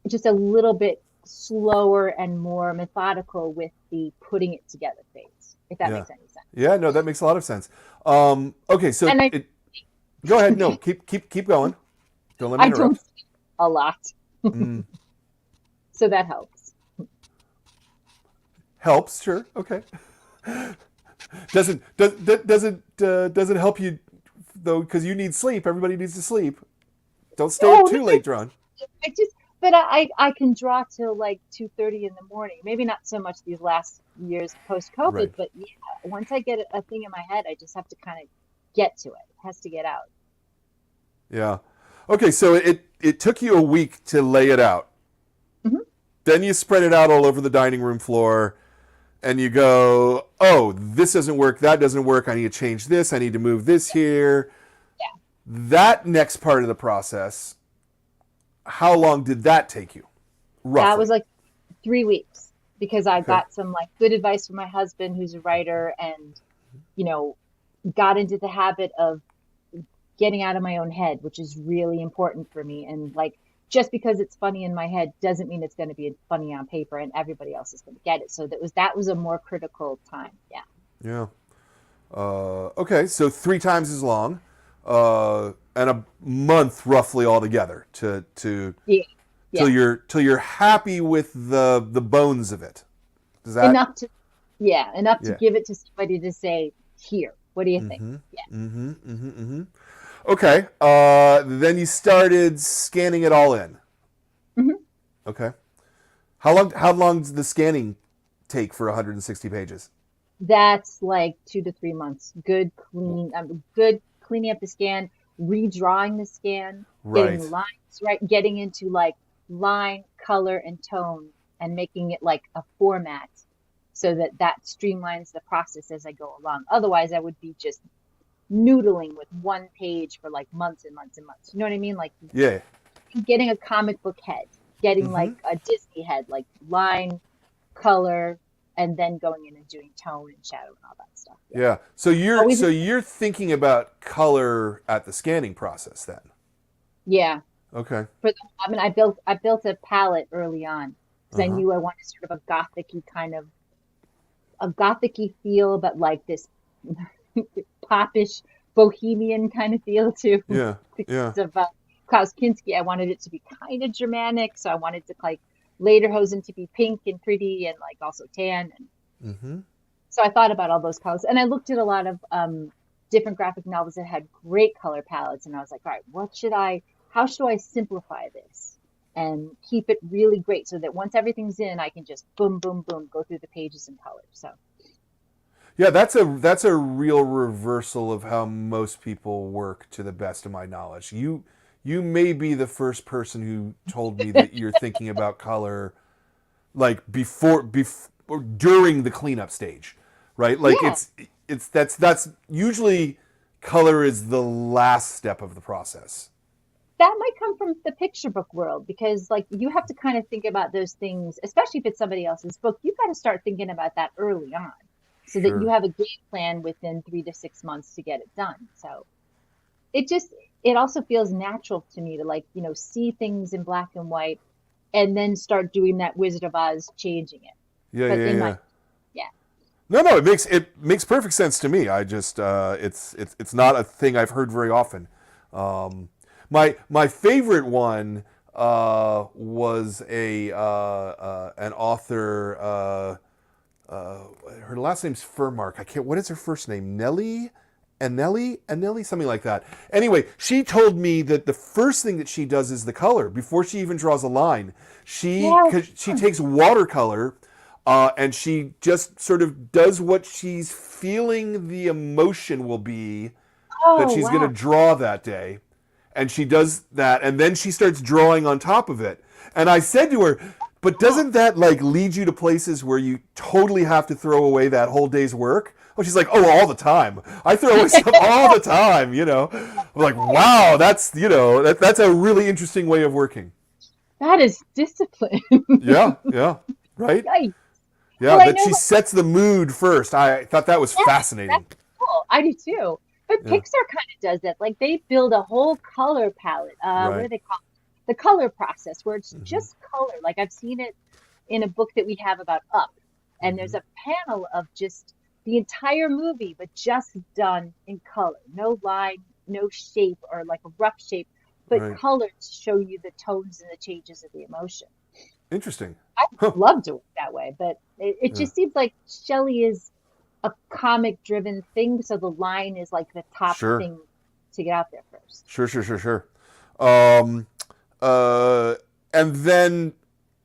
just a little bit slower and more methodical with the putting it together phase, if that Yeah. makes any sense. Yeah. No, that makes a lot of sense. Okay, so And go ahead. No, keep going. Don't let me I don't interrupt. speak a lot, Mm, so that helps. helps. Sure. Okay. Doesn't help you though, because you need sleep. Everybody needs to sleep. Don't stay up Oh, too late, Dron. I just, but I can draw till like 2:30 in the morning. Maybe not so much these last years post Right. COVID, but yeah, once I get a thing in my head, I just have to kind of get to it. It has to get out. Yeah. Okay, so it took you a week to lay it out. Hmm. Then you spread it out all over the dining room floor, and you go, "Oh, this doesn't work. That doesn't work. I need to change this. I need to move this here." Yeah, That next part of the process, how long did that take you, that was roughly? like 3 weeks because I Okay. got some like good advice from my husband, who's a writer, and you know, got into the habit of getting out of my own head, which is really important for me. And like, just because it's funny in my head doesn't mean it's going to be funny on paper and everybody else is going to get it. So that was a more critical time. Yeah. Yeah. Okay, so 3 times as long, and a month roughly altogether to Yeah. till Yeah. you're happy with the bones of it. Does that? Enough to, yeah, enough to Yeah. give it to somebody to say, here, what do you think? Mm-hmm. Yeah. Mm-hmm. Mm-hmm. Mm-hmm. Okay. Then you started scanning it all in. Hmm. Okay. How long does the scanning take for 160 pages? That's like 2 to 3 months. Good cleaning up the scan, redrawing the scan, getting the Right. lines right, getting into like line, color, and tone, and making it like a format so that that streamlines the process as I go along. Otherwise, I would be just noodling with one page for like months and months and months. You know what I mean? Like Yeah. getting a comic book head, getting Mm-hmm. like a Disney head, like line, color, and then going in and doing tone and shadow and all that stuff. Yeah. So Always, you're thinking about color at the scanning process then. yeah. Okay. I mean, I built a palette early on because I Uh-huh. knew I wanted sort of a gothicy feel, but like this popish bohemian kind of feel too. Yeah. Yeah. Because of Klaus Kinski, I wanted it to be kind of Germanic, so I wanted to like Lederhosen to be pink and pretty and like also tan. And Mhm. so I thought about all those colors, and I looked at a lot of different graphic novels that had great color palettes, and I was like, all right, how should I simplify this and keep it really great so that once everything's in, I can just boom, boom, boom, go through the pages in color. So Yeah, that's a real reversal of how most people work to the best of my knowledge. You may be the first person who told me that you're thinking about color like before during the cleanup stage, right? Like yeah, it's that's usually color is the last step of the process. that might come from the picture book world because like you have to kind of think about those things, especially if it's somebody else's book. You've got to start thinking about that early on so that you Sure. have a game plan within 3 to 6 months to get it done. So it just it also feels natural to me to like, see things in black and white and then start doing that Wizard of Oz changing it. Yeah, But yeah, in yeah. my yeah. No, it makes perfect sense to me. I just it's not a thing I've heard very often. My favorite one was a an author. Her last name's Furmark. I can't. What is her first name? Nellie, something like that. Anyway, she told me that the first thing that she does is the color before she even draws a line. Yes. Cause she takes watercolor, and she just sort of does what she's feeling the emotion will be that Oh, she's going to wow. draw that day, and she does that, and then she starts drawing on top of it. And I said to her, "But Yeah. doesn't that like lead you to places where you totally have to throw away that whole day's work?" Oh, she's like, "Oh, all the time. I throw away stuff all the time." I'm like, "Wow, that's a really interesting way of working." That is discipline. Yeah, yeah, right. Yikes. Yeah, Well, I that know she sets the mood first. I thought that was that's fascinating. cool. I do too. But Yeah, Pixar kind of does that. Like they build a whole color palette. What do right. they call it? The color process, where it's Hmm. just color. Like I've seen it in a book that we have about Up, and Hmm. there's a panel of just the entire movie, but just done in color. No line, no shape, or like a rough shape, but Right. color to show you the tones and the changes of the emotion. Interesting. I Huh. love to work that way, but it Yeah. just seems like Shelley is a comic driven thing, so the line is like the top Sure. thing to get out there first. Sure. Sure. Sure. Sure. Um. Uh. And then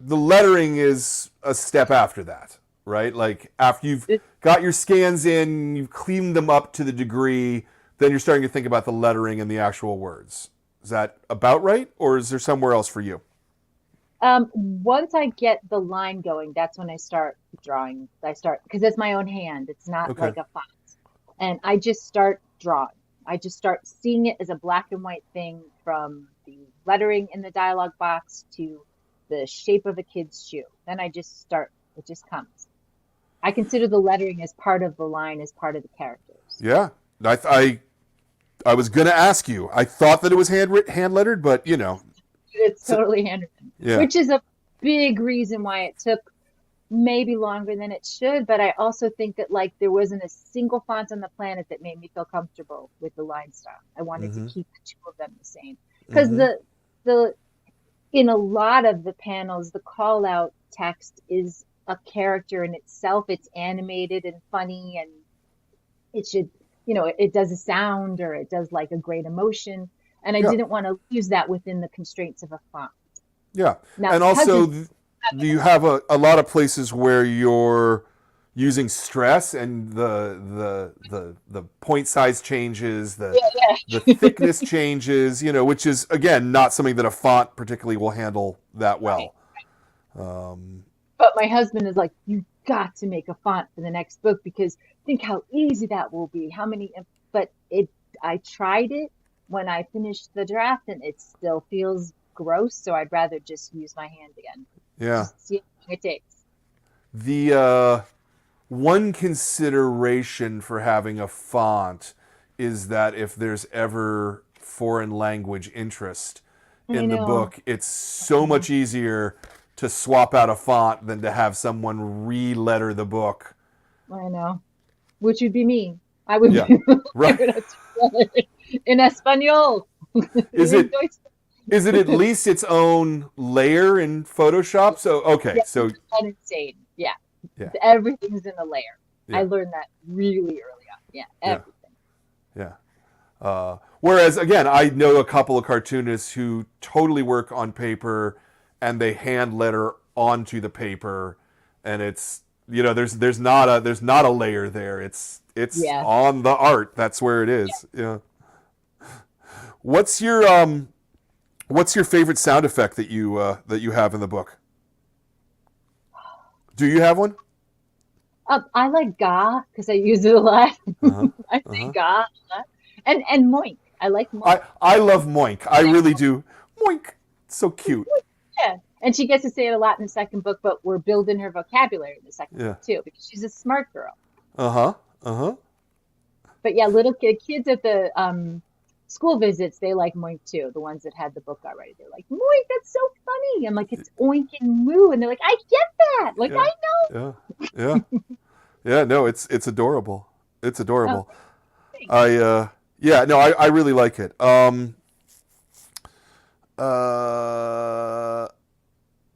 the lettering is a step after that, right? Like after you've It- got your scans in, you've cleaned them up to the degree, then you're starting to think about the lettering and the actual words. Is that about right, or is there somewhere else for you? Once I get the line going, that's when I start drawing. I start because it's my own hand. It's not Okay. like a font. And I just start drawing. I just start seeing it as a black and white thing from the lettering in the dialogue box to the shape of a kid's shoe. Then I just start, it just comes. I consider the lettering as part of the line, as part of the characters. Yeah. I I, I was gonna ask you. I thought that it was hand lettered, but It's so, totally handwritten, yeah. which is a big reason why it took maybe longer than it should. But I also think that like there wasn't a single font on the planet that made me feel comfortable with the line style. I wanted to Mm-hmm. keep the two of them the same because Mm-hmm. the in a lot of the panels, the call out text is a character in itself. It's animated and funny, and it should, it does a sound or it does like a great emotion. And I Yeah. didn't want to use that within the constraints of a font. Yeah. Now, And because also, it's you have a lot of places where you're using stress, and the point size changes, the yeah, thickness changes, which is again not something that a font particularly will handle that right. well. Um, But my husband is like, you got to make a font for the next book because think how easy that will be. How many, but I tried it when I finished the draft and it still feels gross. So I'd rather just use my hand again. yeah. Just see how long it takes. The one consideration for having a font is that if there's ever foreign language interest I in the know. book, it's so much easier to swap out a font than to have someone re-letter the book. I know. Which would be me. I would Yeah, be right. in Espanol. Is In it Deutsch. is it at least its own layer in Photoshop? So okay, Yeah, so that's insane. Yeah. yeah, Everything's in a layer. I yeah, learned that really early on. Yeah, yeah, everything. yeah. Whereas again, I know a couple of cartoonists who totally work on paper and they hand letter onto the paper, and it's there's not a layer there. It's Yeah. on the art. That's where it is. Yeah. What's your what's your favorite sound effect that you have in the book? Do you have one? I like ga because I use it a lot. Uh huh. I Uh say huh. ga a lot. And moink. I like moink. I love Moink. I really do. Moink. It's so cute. Yeah. And she gets to say it a lot in the second book, but we're building her vocabulary in the second book Yeah. too, because she's a smart girl. Uh huh. Uh huh. But yeah, kids at the school visits, they like Moink too. The ones that had the book already, they're like, Moink, that's so funny. I'm like, it's oink and moo, and they're like, I get that. Like Yeah. I Yeah. Yeah. Yeah. No, it's adorable. It's know. Oh, adorable. thanks. I yeah. No, I really like it.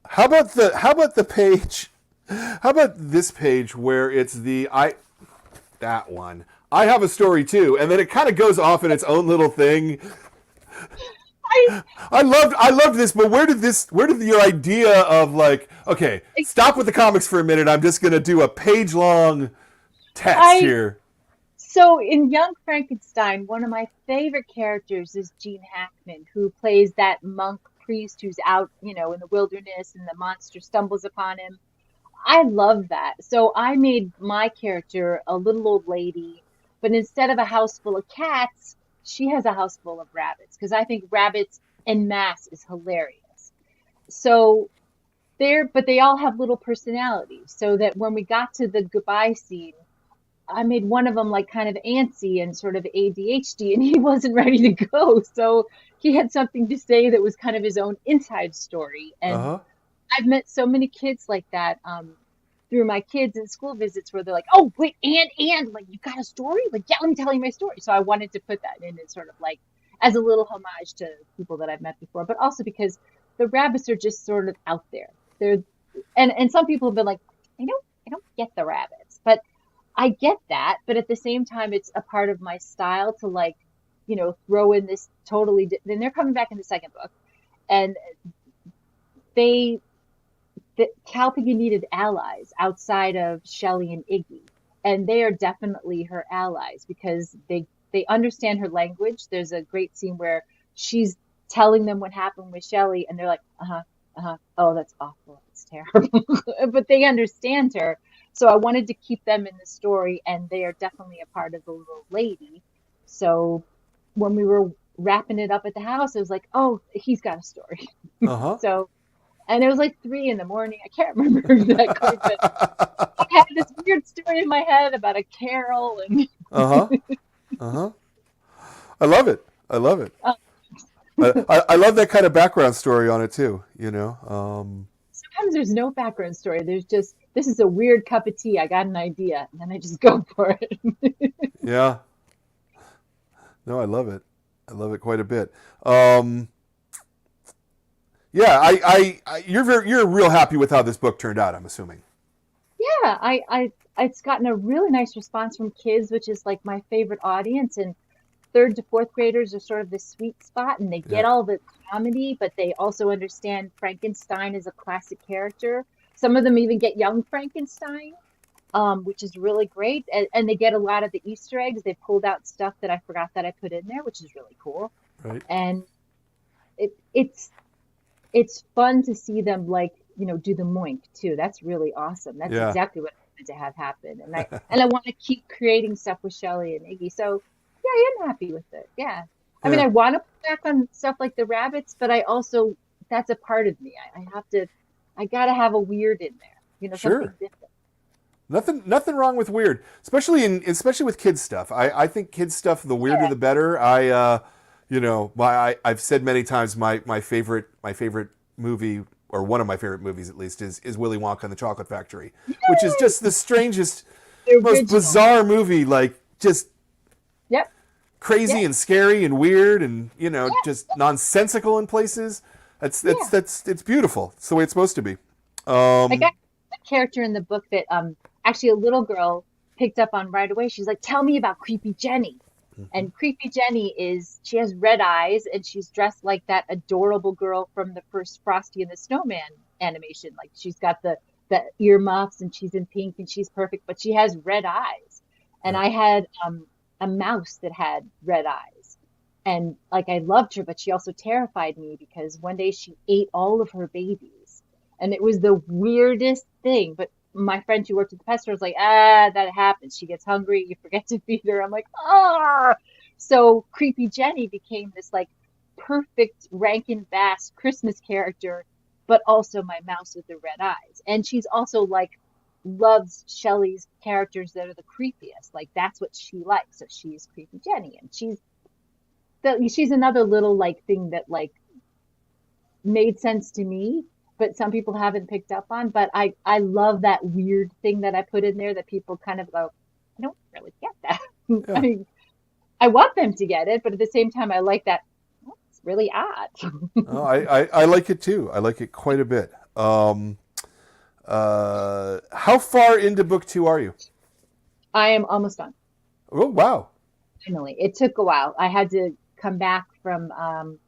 How about the page? How about this page where it's the I that one. I have a story too, and then it kind of goes off in its own little thing. I, I loved this, but where did your idea of like, okay, stop with the comics for a minute. I'm just gonna do a page long text I here. So in Young Frankenstein, one of my favorite characters is Gene Hackman, who plays that monk priest who's out, in the wilderness and the monster stumbles upon him. I love that. So I made my character a little old lady, but instead of a house full of cats, she has a house full of rabbits because I think rabbits en masse is hilarious. So but they all have little personalities. So that when we got to the goodbye scene, I made one of them like kind of antsy and sort of ADHD, and he wasn't ready to go. So he had something to say that was kind of his own inside story. Uh And huh. I've met so many kids like that through my kids and school visits where they're like, "Oh, wait, and like you got a story? Like, yeah, let me tell you my story." So I wanted to put that in and sort of like as a little homage to people that I've met before, but also because the rabbits are just sort of out there. They're and some people have been like, I don't get the rabbits, but I get that. But at the same time, it's a part of my style to like, throw in this then they're coming back in the second book, and they the COWPIGGY needed allies outside of Shelley and Iggy, and they are definitely her allies because they understand her language. There's a great scene where she's telling them what happened with Shelley, and they're like, oh, that's awful, it's terrible, but they understand her. So I wanted to keep them in the story, and they are definitely a part of the little lady. So when we were wrapping it up at the house, it was like, oh, he's got a story. Uh So and it was like 3 in the morning. I can't remember exactly, but huh. I had this weird story in my head about a carol, and Uh huh. Uh huh. I love it. I love it. uh, I love that kind of background story on it too. sometimes there's no background story. There's just this is a weird cup of tea. I got an idea, and then I just go for it. Yeah. No, I love it. I love it quite a bit. Um, yeah, you're real happy with how this book turned out. I'm assuming. Yeah, it's gotten a really nice response from kids, which is like my favorite audience. And third to fourth graders are sort of the sweet spot, and they Yeah. get all the comedy, but they also understand Frankenstein is a classic character. Some of them even get young Frankenstein, which is really great. And they get a lot of the Easter eggs. They pulled out stuff that I forgot that I put in there, which is really cool. Right. And it, it's it's fun to see them like, do the moink too. That's really awesome. That's Yeah. exactly what I wanted to have happen. And I want to keep creating stuff with Shelley and Iggy. So yeah, I am happy with it. Yeah. I mean, Yeah. I want to put back on stuff like the rabbits, but I also that's a part of me. I have to I gotta have a weird in there, something Sure. different. Nothing wrong with weird, especially with kids stuff. I think kids stuff, the weirder Yeah. the better. I've said many times my favorite movie, or one of my favorite movies at least, is Willy Wonka and the Chocolate Factory, which is just the strangest, The most original. bizarre movie, like just Yep. crazy Yep. and scary and weird and Yep. just nonsensical in places. That's Yeah. it's beautiful. It's the way it's supposed to be. Like Um, a character in the book that actually a little girl picked up on right away. She's like, "Tell me about Creepy Jenny." And Creepy Jenny she has red eyes and she's dressed like that adorable girl from the first Frosty and the Snowman animation. Like she's got the earmuffs and she's in pink and she's perfect, but she has red eyes. And yeah. I had a mouse that had red eyes. And like I loved her, but she also terrified me because one day she ate all of her babies. And it was the weirdest thing. But my friend who worked at the pet store was like, that happens. She gets hungry, you forget to feed her. I'm like, ah. So Creepy Jenny became this like perfect Rankin Bass Christmas character, but also my mouse with the red eyes. And she's also like loves Shelley's characters that are the creepiest. Like that's what she likes. So she's Creepy Jenny, and she's another little like thing that like made sense to me, but some people haven't picked up on. But I love that weird thing that I put in there that people kind of go, I don't really get that. I Yeah. mean, I want them to get it, but at the same time, I like that. Well, it's really odd. Oh, I like it too. I like it quite a bit. How far into book two are you? I am almost done. Oh, wow. Finally, it took a while. I had to come back from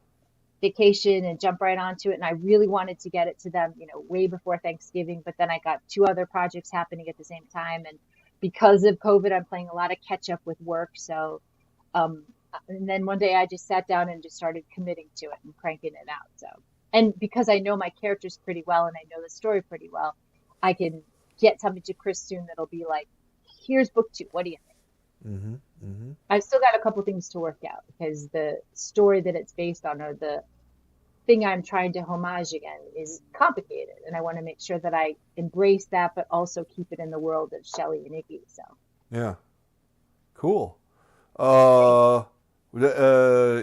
vacation and jump right onto it, and I really wanted to get it to them, way before Thanksgiving. But then I got two other projects happening at the same time, and because of COVID, I'm playing a lot of catch up with work. So Um, and then one day I just sat down and just started committing to it and cranking it out. So, and because I know my characters pretty well and I know the story pretty well, I can get something to Chris soon that'll be like, here's book two. What do you think? Hmm. Hmm. I've still got a couple things to work out because the story that it's based on, or the thing I'm trying to homage again, is complicated. And I want to make sure that I embrace that, but also keep it in the world of Shelley and Iggy. So, Yeah. Cool. thank Uh,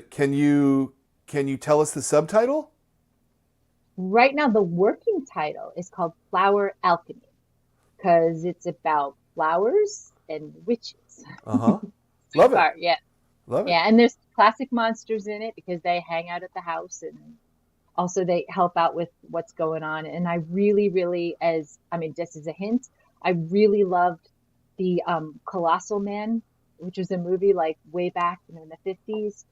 can you tell us the subtitle? Right now, the working title is called Flower Alchemy because it's about flowers and witches. Uh-huh. So Love it. far, yeah. Love it. Yeah, and there's classic monsters in it because they hang out at the house and also they help out with what's going on. And I really, really, just as a hint, I really loved the Colossal Man, which was a movie like way back in the 50s.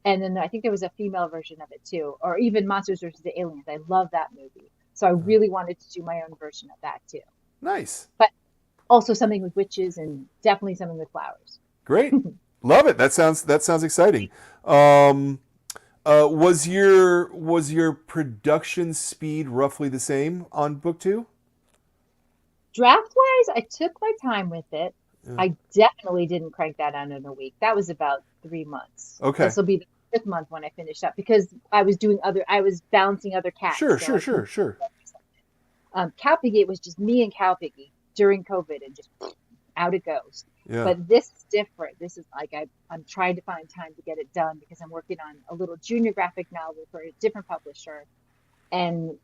And then I think there was a female version of it too, or even Monsters versus the Aliens. I love that movie. So I Uh, really wanted to do my own version of that too. nice. But also something with witches and definitely something with flowers. Great. Love it. That sounds exciting. Um, was your production speed roughly the same on book two? Draft wise, I took my time with it. Yeah. I definitely didn't crank that out in a week. That was about 3 months. Okay. This will be the fifth month when I finish up because I was balancing other cats. Sure. So Sure. I couldn't. Sure. Sure. COWPIGGY, it was just me and COWPIGGY during COVID and just out it goes. Yeah. But this is different. This is like I'm trying to find time to get it done because I'm working on a little junior graphic novel for a different publisher. And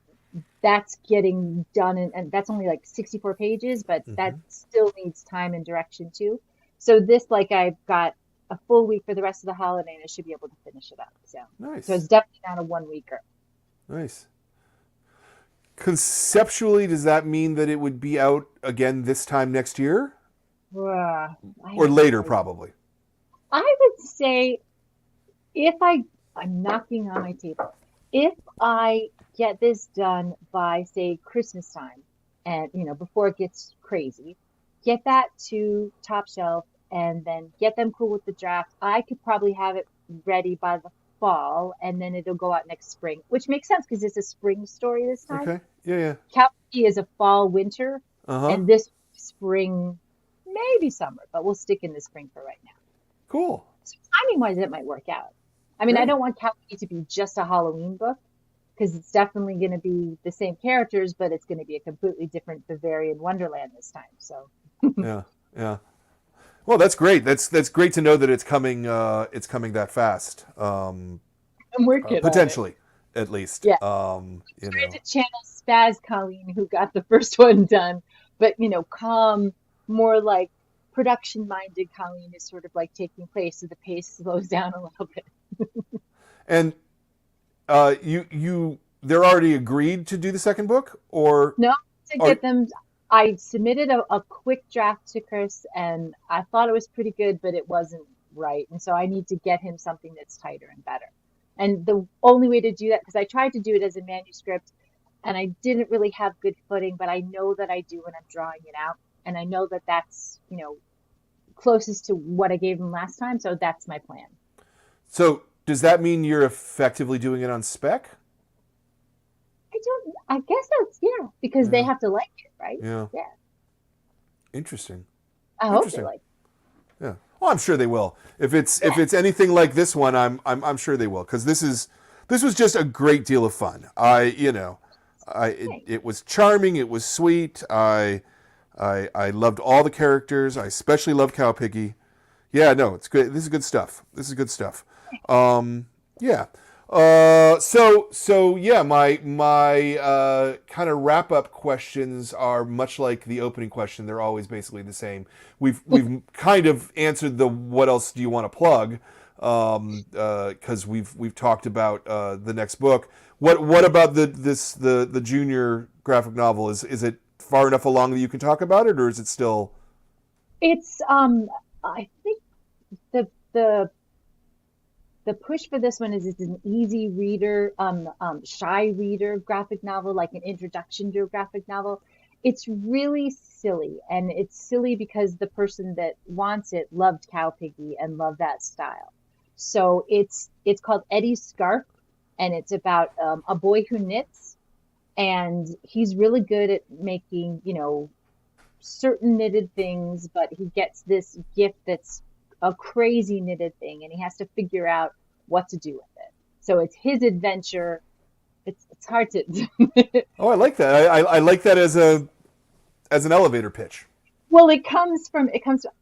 that's getting done. And that's only like 64 pages, but that Hmm. still needs time and direction too. So this, like I've got a full week for the rest of the holiday and I should be able to finish it up. So it's Nice. definitely not a 1 weeker. Nice. Conceptually, does that mean that it would be out again this time next year, I or have no later, idea. probably? I would say if I'm knocking on my table. If I get this done by, say, Christmas time, and before it gets crazy, get that to Top Shelf, and then get them cool with the draft, I could probably have it ready by the fall, and then it'll go out next spring, which makes sense because it's a spring story this time. Okay. Yeah. Yeah. Calvary is a fall winter, Uh huh. and this spring, maybe summer, but we'll stick in the spring for right now. Cool. So timing wise, it might work out. I mean, I Great. don't want Calvary to be just a Halloween book because it's definitely going to be the same characters, but it's going to be a completely different Bavarian Wonderland this time. So Yeah, yeah. Well, that's great. That's great to know that it's coming that fast. I'm working on it. Potentially, at least. Yeah. You Trying know. to channel Spaz Colleen, who got the first one done, but calm, more like production-minded Colleen is sort of like taking place, so the pace slows down a little bit. And they're already agreed to do the second book, or No, to or get them, I submitted a quick draft to Chris, and I thought it was pretty good, but it wasn't right, and so I need to get him something that's tighter and better. And the only way to do that, because I tried to do it as a manuscript, and I didn't really have good footing, but I know that I do when I'm drawing it out, and I know that that's closest to what I gave him last time, so that's my plan. so does that mean you're effectively doing it on spec? I guess that's, yeah, because they Yeah, have to like it, right? yeah. Yeah, Interesting. I hope they Interesting. like Yeah. Well, I'm sure they will. it. If it's anything like this one, I'm sure they will, because this was just a great deal of fun. Yeah, It was charming. It was sweet. I loved all the characters. I especially loved Cowpiggy. Yeah, no, it's good. This is good stuff. This is good stuff. Yeah. Yeah, my kind of wrap up questions are much like the opening question. They're always basically the same. We've kind of answered the what else do you want to plug? Because we've talked about the next book. What about the junior graphic novel? Is it far enough along that you can talk about it, or is it still? it's I think the the the push for this one is it's an easy reader, shy reader graphic novel, like an introduction to a graphic novel. It's really silly, and it's silly because the person that wants it loved Cowpiggy and loved that style. So it's called Eddie's Scarf, and it's about a boy who knits, and he's really good at making, certain knitted things, but he gets this gift that's a crazy knitted thing, and he has to figure out what to do with it. So it's his adventure. It's hard to. Oh, I like that. I like that as an elevator pitch. Well,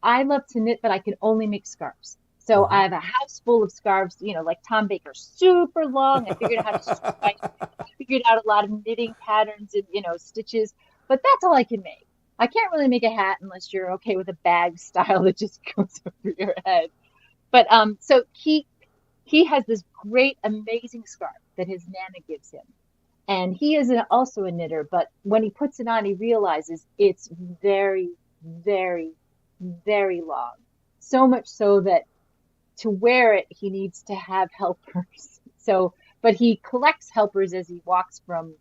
I love to knit, but I can only make scarves. So Uh-huh. I have a house full of scarves, like Tom Baker, super long. I figured out a lot of knitting patterns and, stitches, but that's all I can make. I can't really make a hat unless you're okay with a bag style that just goes over your head. But so he has this great, amazing scarf that his nana gives him. And he is also a knitter, but when he puts it on, he realizes it's very, very, very long. So much so that to wear it, he needs to have helpers. So, but he collects helpers as he walks from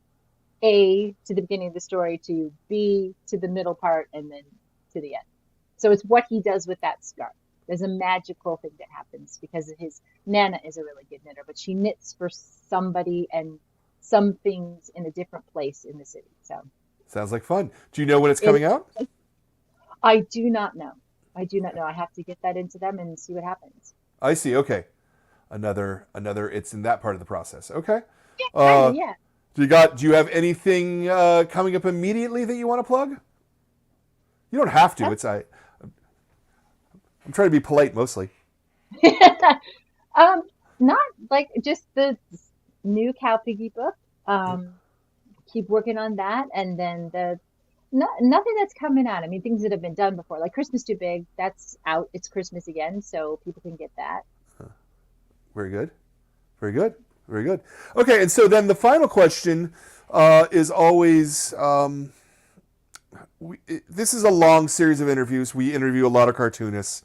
A to the beginning of the story to B to the middle part and then to the end. So it's what he does with that scarf. There's a magical thing that happens because his Nana is a really good knitter, but she knits for somebody and some things in a different place in the city. So Sounds like fun. Do you know when it's it, coming out? I do not know. I do not know. I have to get that into them and see what happens. I see. Okay. Another. It's in that part of the process. Okay. Yeah, kind Uh, of, yeah. do you have anything coming up immediately that you want to plug? You don't have to. I'm trying to be polite mostly. um, Not like just the new Cow Piggy book. Um, Keep working on that, and then nothing that's coming out. I mean, things that have been done before, like Christmas Too Big, that's out. It's Christmas again, so people can get that. Very good. Very good. Very good. Okay, and so then the final question is always this is a long series of interviews. We interview a lot of cartoonists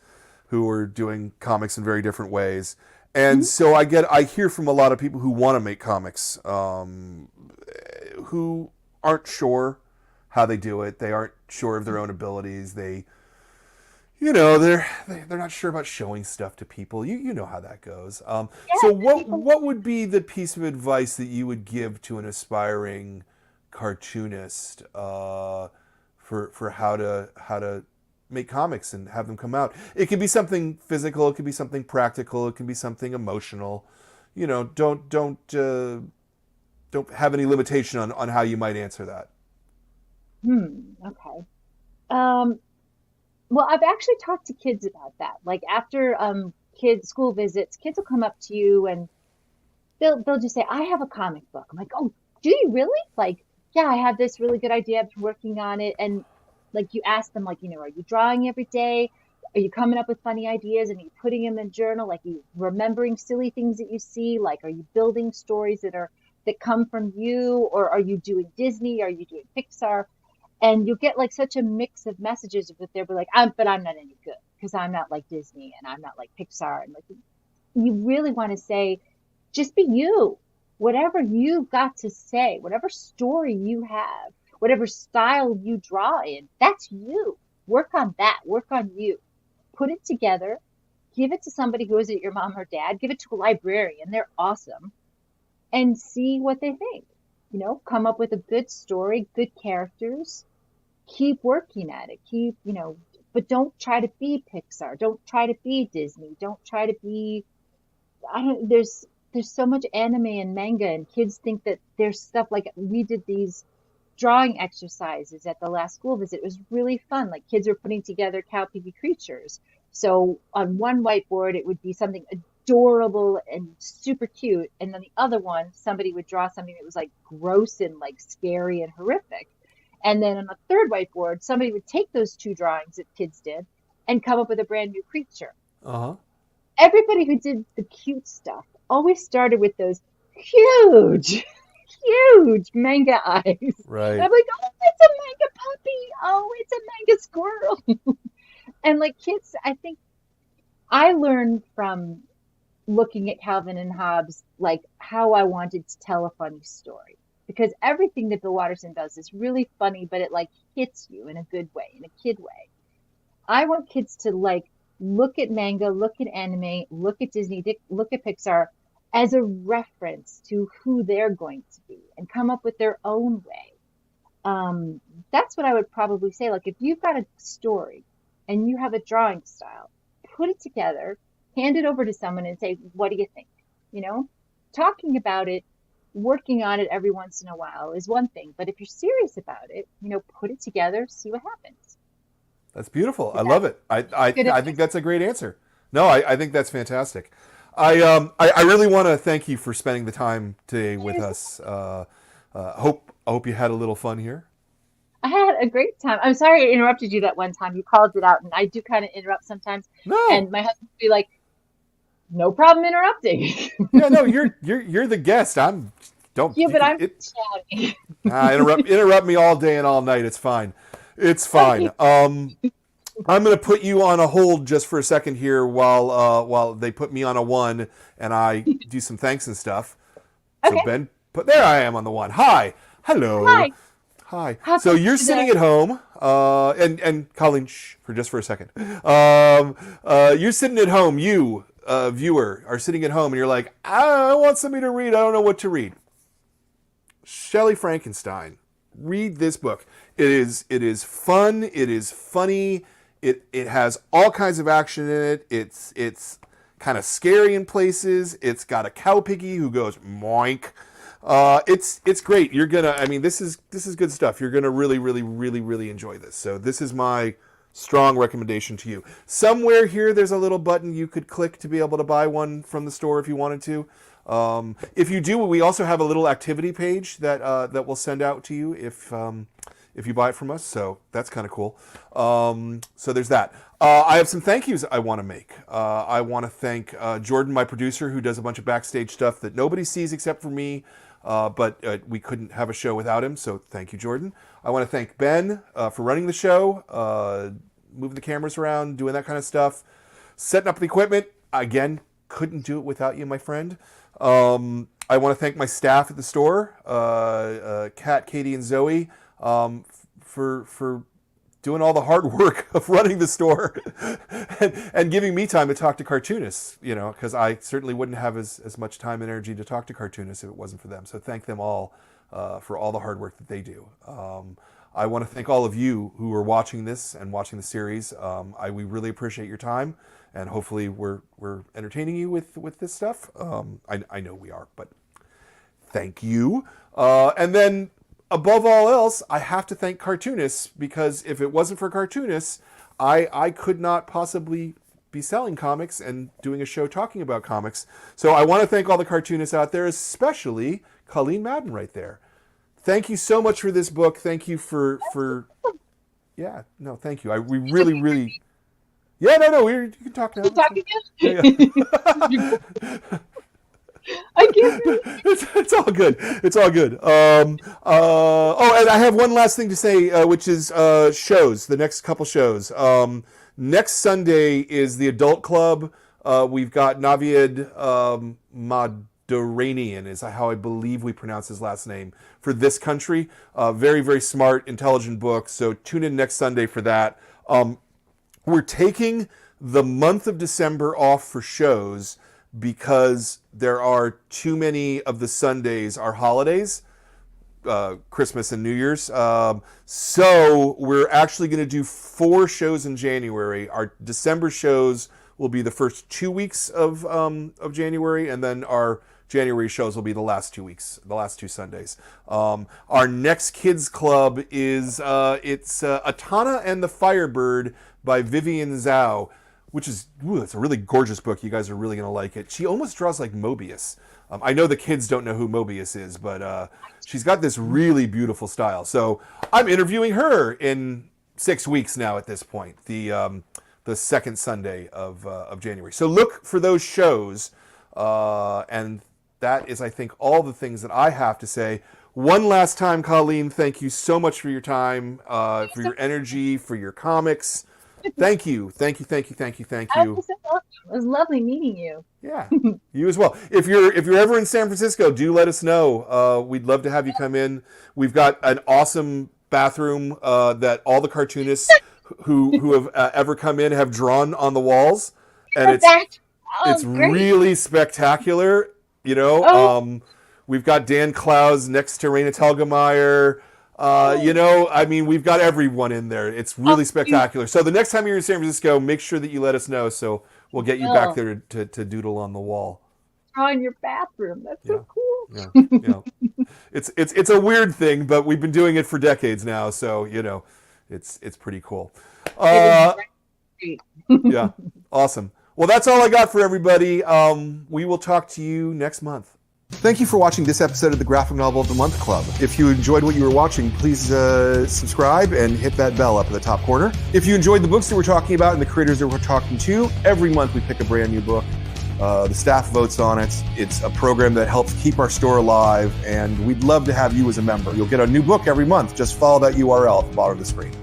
who are doing comics in very different ways. And Mhm. so I hear from a lot of people who want to make comics who aren't sure how they do it. They aren't sure of their own abilities. They're not sure about showing stuff to people. You know how that goes. So Yeah, people. what would be the piece of advice that you would give to an aspiring cartoonist for how to make comics and have them come out? It could be something physical. It could be something practical. It can be something emotional. Don't have any limitation on how you might answer that. Okay. Um, Well, I've actually talked to kids about that. Like after kids school visits, kids will come up to you and they'll just say, "I have a comic book." I'm like, "Oh, do you really?" Like, "Yeah, I have this really good idea. I've been working on it." And like you ask them, like, are you drawing every day? Are you coming up with funny ideas and are you putting them in a journal? Like, are you remembering silly things that you see? Like, are you building stories that come from you, or are you doing Disney? Are you doing Pixar? And you'll get like such a mix of messages with there, but like, I'm not any good because I'm not like Disney and I'm not like Pixar. And like, you really want to say, just be you. Whatever you've got to say, whatever story you have, whatever style you draw in, that's you. Work on that. Work on you. Put it together. Give it to somebody who isn't your mom or dad. Give it to a librarian. They're awesome. And see what they think. Come up with a good story, good characters. Keep working at it. But don't try to be Pixar. Don't try to be Disney. Don't try to be I don't there's so much anime and manga and kids think that there's stuff like we did these drawing exercises at the last school visit. It was really fun. Like kids were putting together COWPIGGY creatures. So on one whiteboard it would be something adorable and super cute, and then the other one somebody would draw something that was like gross and like scary and horrific. And then on the third whiteboard somebody would take those two drawings that kids did and come up with a brand new creature. Uh-huh. Everybody who did the cute stuff always started with those huge, huge manga eyes. And Right. I'm like, oh, it's a manga puppy. Oh, it's a manga squirrel. And like kids, I think I learned from looking at Calvin and Hobbes, like how I wanted to tell a funny story. Because everything that Bill Watterson does is really funny, but it like hits you in a good way, in a kid way. I want kids to like look at manga, look at anime, look at Disney, look at Pixar as a reference to who they're going to be and come up with their own way. That's what I would probably say. Like if you've got a story and you have a drawing style, put it together, hand it over to someone and say, "What do you think?" You know, talking about it, working on it every once in a while is one thing, but if you're serious about it, put it together, see what happens. That's beautiful. I Is that love it. I good I advice? think that's a great answer. No, I think that's fantastic. I really want to thank you for spending the time today with us. I hope you had a little fun here. I had a great time. I'm sorry I interrupted you that one time. You called it out, and I do kind of interrupt sometimes. No. And my husband would be like, "No problem interrupting." Yeah, no, you're the guest. I'm don't Yeah, you but can I'm it chatty. interrupt me all day and all night. It's fine. It's fine. Okay. I'm going to put you on a hold just for a second here while they put me on a one and I do some thanks and stuff. So Okay. Ben, put there I am on the one. Hi, hello, Hi. hi. How So can I you're do sitting that? at home, and Colleen, shh, for just for a second. You're sitting at home. You, viewer, are sitting at home, and you're like, I want somebody to read. I don't know what to read. Shelley Frankenstein. Read this book. It is fun. It is funny. It has all kinds of action in it. It's kind of scary in places. It's got a cow piggy who goes moink. It's great. You're gonna. I mean, this is good stuff. You're gonna really, really, really, really enjoy this. So this is my strong recommendation to you. Somewhere here, there's a little button you could click to be able to buy one from the store if you wanted to. If you do, we also have a little activity page that we'll send out to you if you buy it from us. So that's kind of cool. So there's that. I have some thank yous I want to make. I want to thank Jordan, my producer, who does a bunch of backstage stuff that nobody sees except for me. But we couldn't have a show without him. So thank you, Jordan. I want to thank Ben for running the show, moving the cameras around, doing that kind of stuff, setting up the equipment. Again, couldn't do it without you, my friend. I want to thank my staff at the store, Kat, Katie, and Zoe, for doing all the hard work of running the store and giving me time to talk to cartoonists, because I certainly wouldn't have as much time and energy to talk to cartoonists if it wasn't for them. So thank them all for all the hard work that they do. I want to thank all of you who are watching this and watching the series. We really appreciate your time, and hopefully we're entertaining you with this stuff. I know we are, but thank you. And then above all else, I have to thank cartoonists, because if it wasn't for cartoonists, I could not possibly be selling comics and doing a show talking about comics. So I want to thank all the cartoonists out there, especially Colleen Madden right there. Thank you so much for this book. Thank you for yeah, no, thank you. We really yeah, no, you can talk now. Talk again? Yeah. I can't. It's all good. It's all good. Oh, and I have one last thing to say, which is shows. The next couple shows. Next Sunday is the Adult Club. We've got Navid Madaranian, is how I believe we pronounce his last name, for This Country. Very, very smart, intelligent book. So tune in next Sunday for that. We're taking the month of December off for shows because there are too many of the Sundays are holidays, Christmas and New Year's. So we're actually going to do 4 shows in January. Our December shows will be the first 2 weeks of January, and then our January shows will be the last 2 weeks, the last 2 Sundays. Our next kids club is it's Atana and the Firebird by Vivian Zhao, which is, it's a really gorgeous book. You guys are really going to like it. She almost draws like Mobius. I know the kids don't know who Mobius is, but she's got this really beautiful style. So I'm interviewing her in 6 weeks now at this point, the second Sunday of January. So look for those shows. And that is, I think, all the things that I have to say. One last time, Colleen, thank you so much for your time, for your energy, for your comics. Thank you. Thank you. It was lovely meeting you. Yeah, you as well. If you're ever in San Francisco, do let us know. We'd love to have you come in. We've got an awesome bathroom that all the cartoonists who have ever come in have drawn on the walls, and it's really spectacular. You know, we've got Dan Klaus next to Raina Telgemeier. You know, I mean, we've got everyone in there. It's really spectacular. So the next time you're in San Francisco, make sure that you let us know, so we'll get you back there to doodle on the wall. On your bathroom. That's so cool. Yeah. It's a weird thing, but we've been doing it for decades now, so you know, it's pretty cool. Yeah, awesome. Well, that's all I got for everybody. We will talk to you next month. Thank you for watching this episode of the Graphic Novel of the Month Club. If you enjoyed what you were watching, please subscribe and hit that bell up in the top corner. If you enjoyed the books that we're talking about and the creators that we're talking to, every month we pick a brand new book. The staff votes on it. It's a program that helps keep our store alive, and we'd love to have you as a member. You'll get a new book every month. Just follow that URL at the bottom of the screen.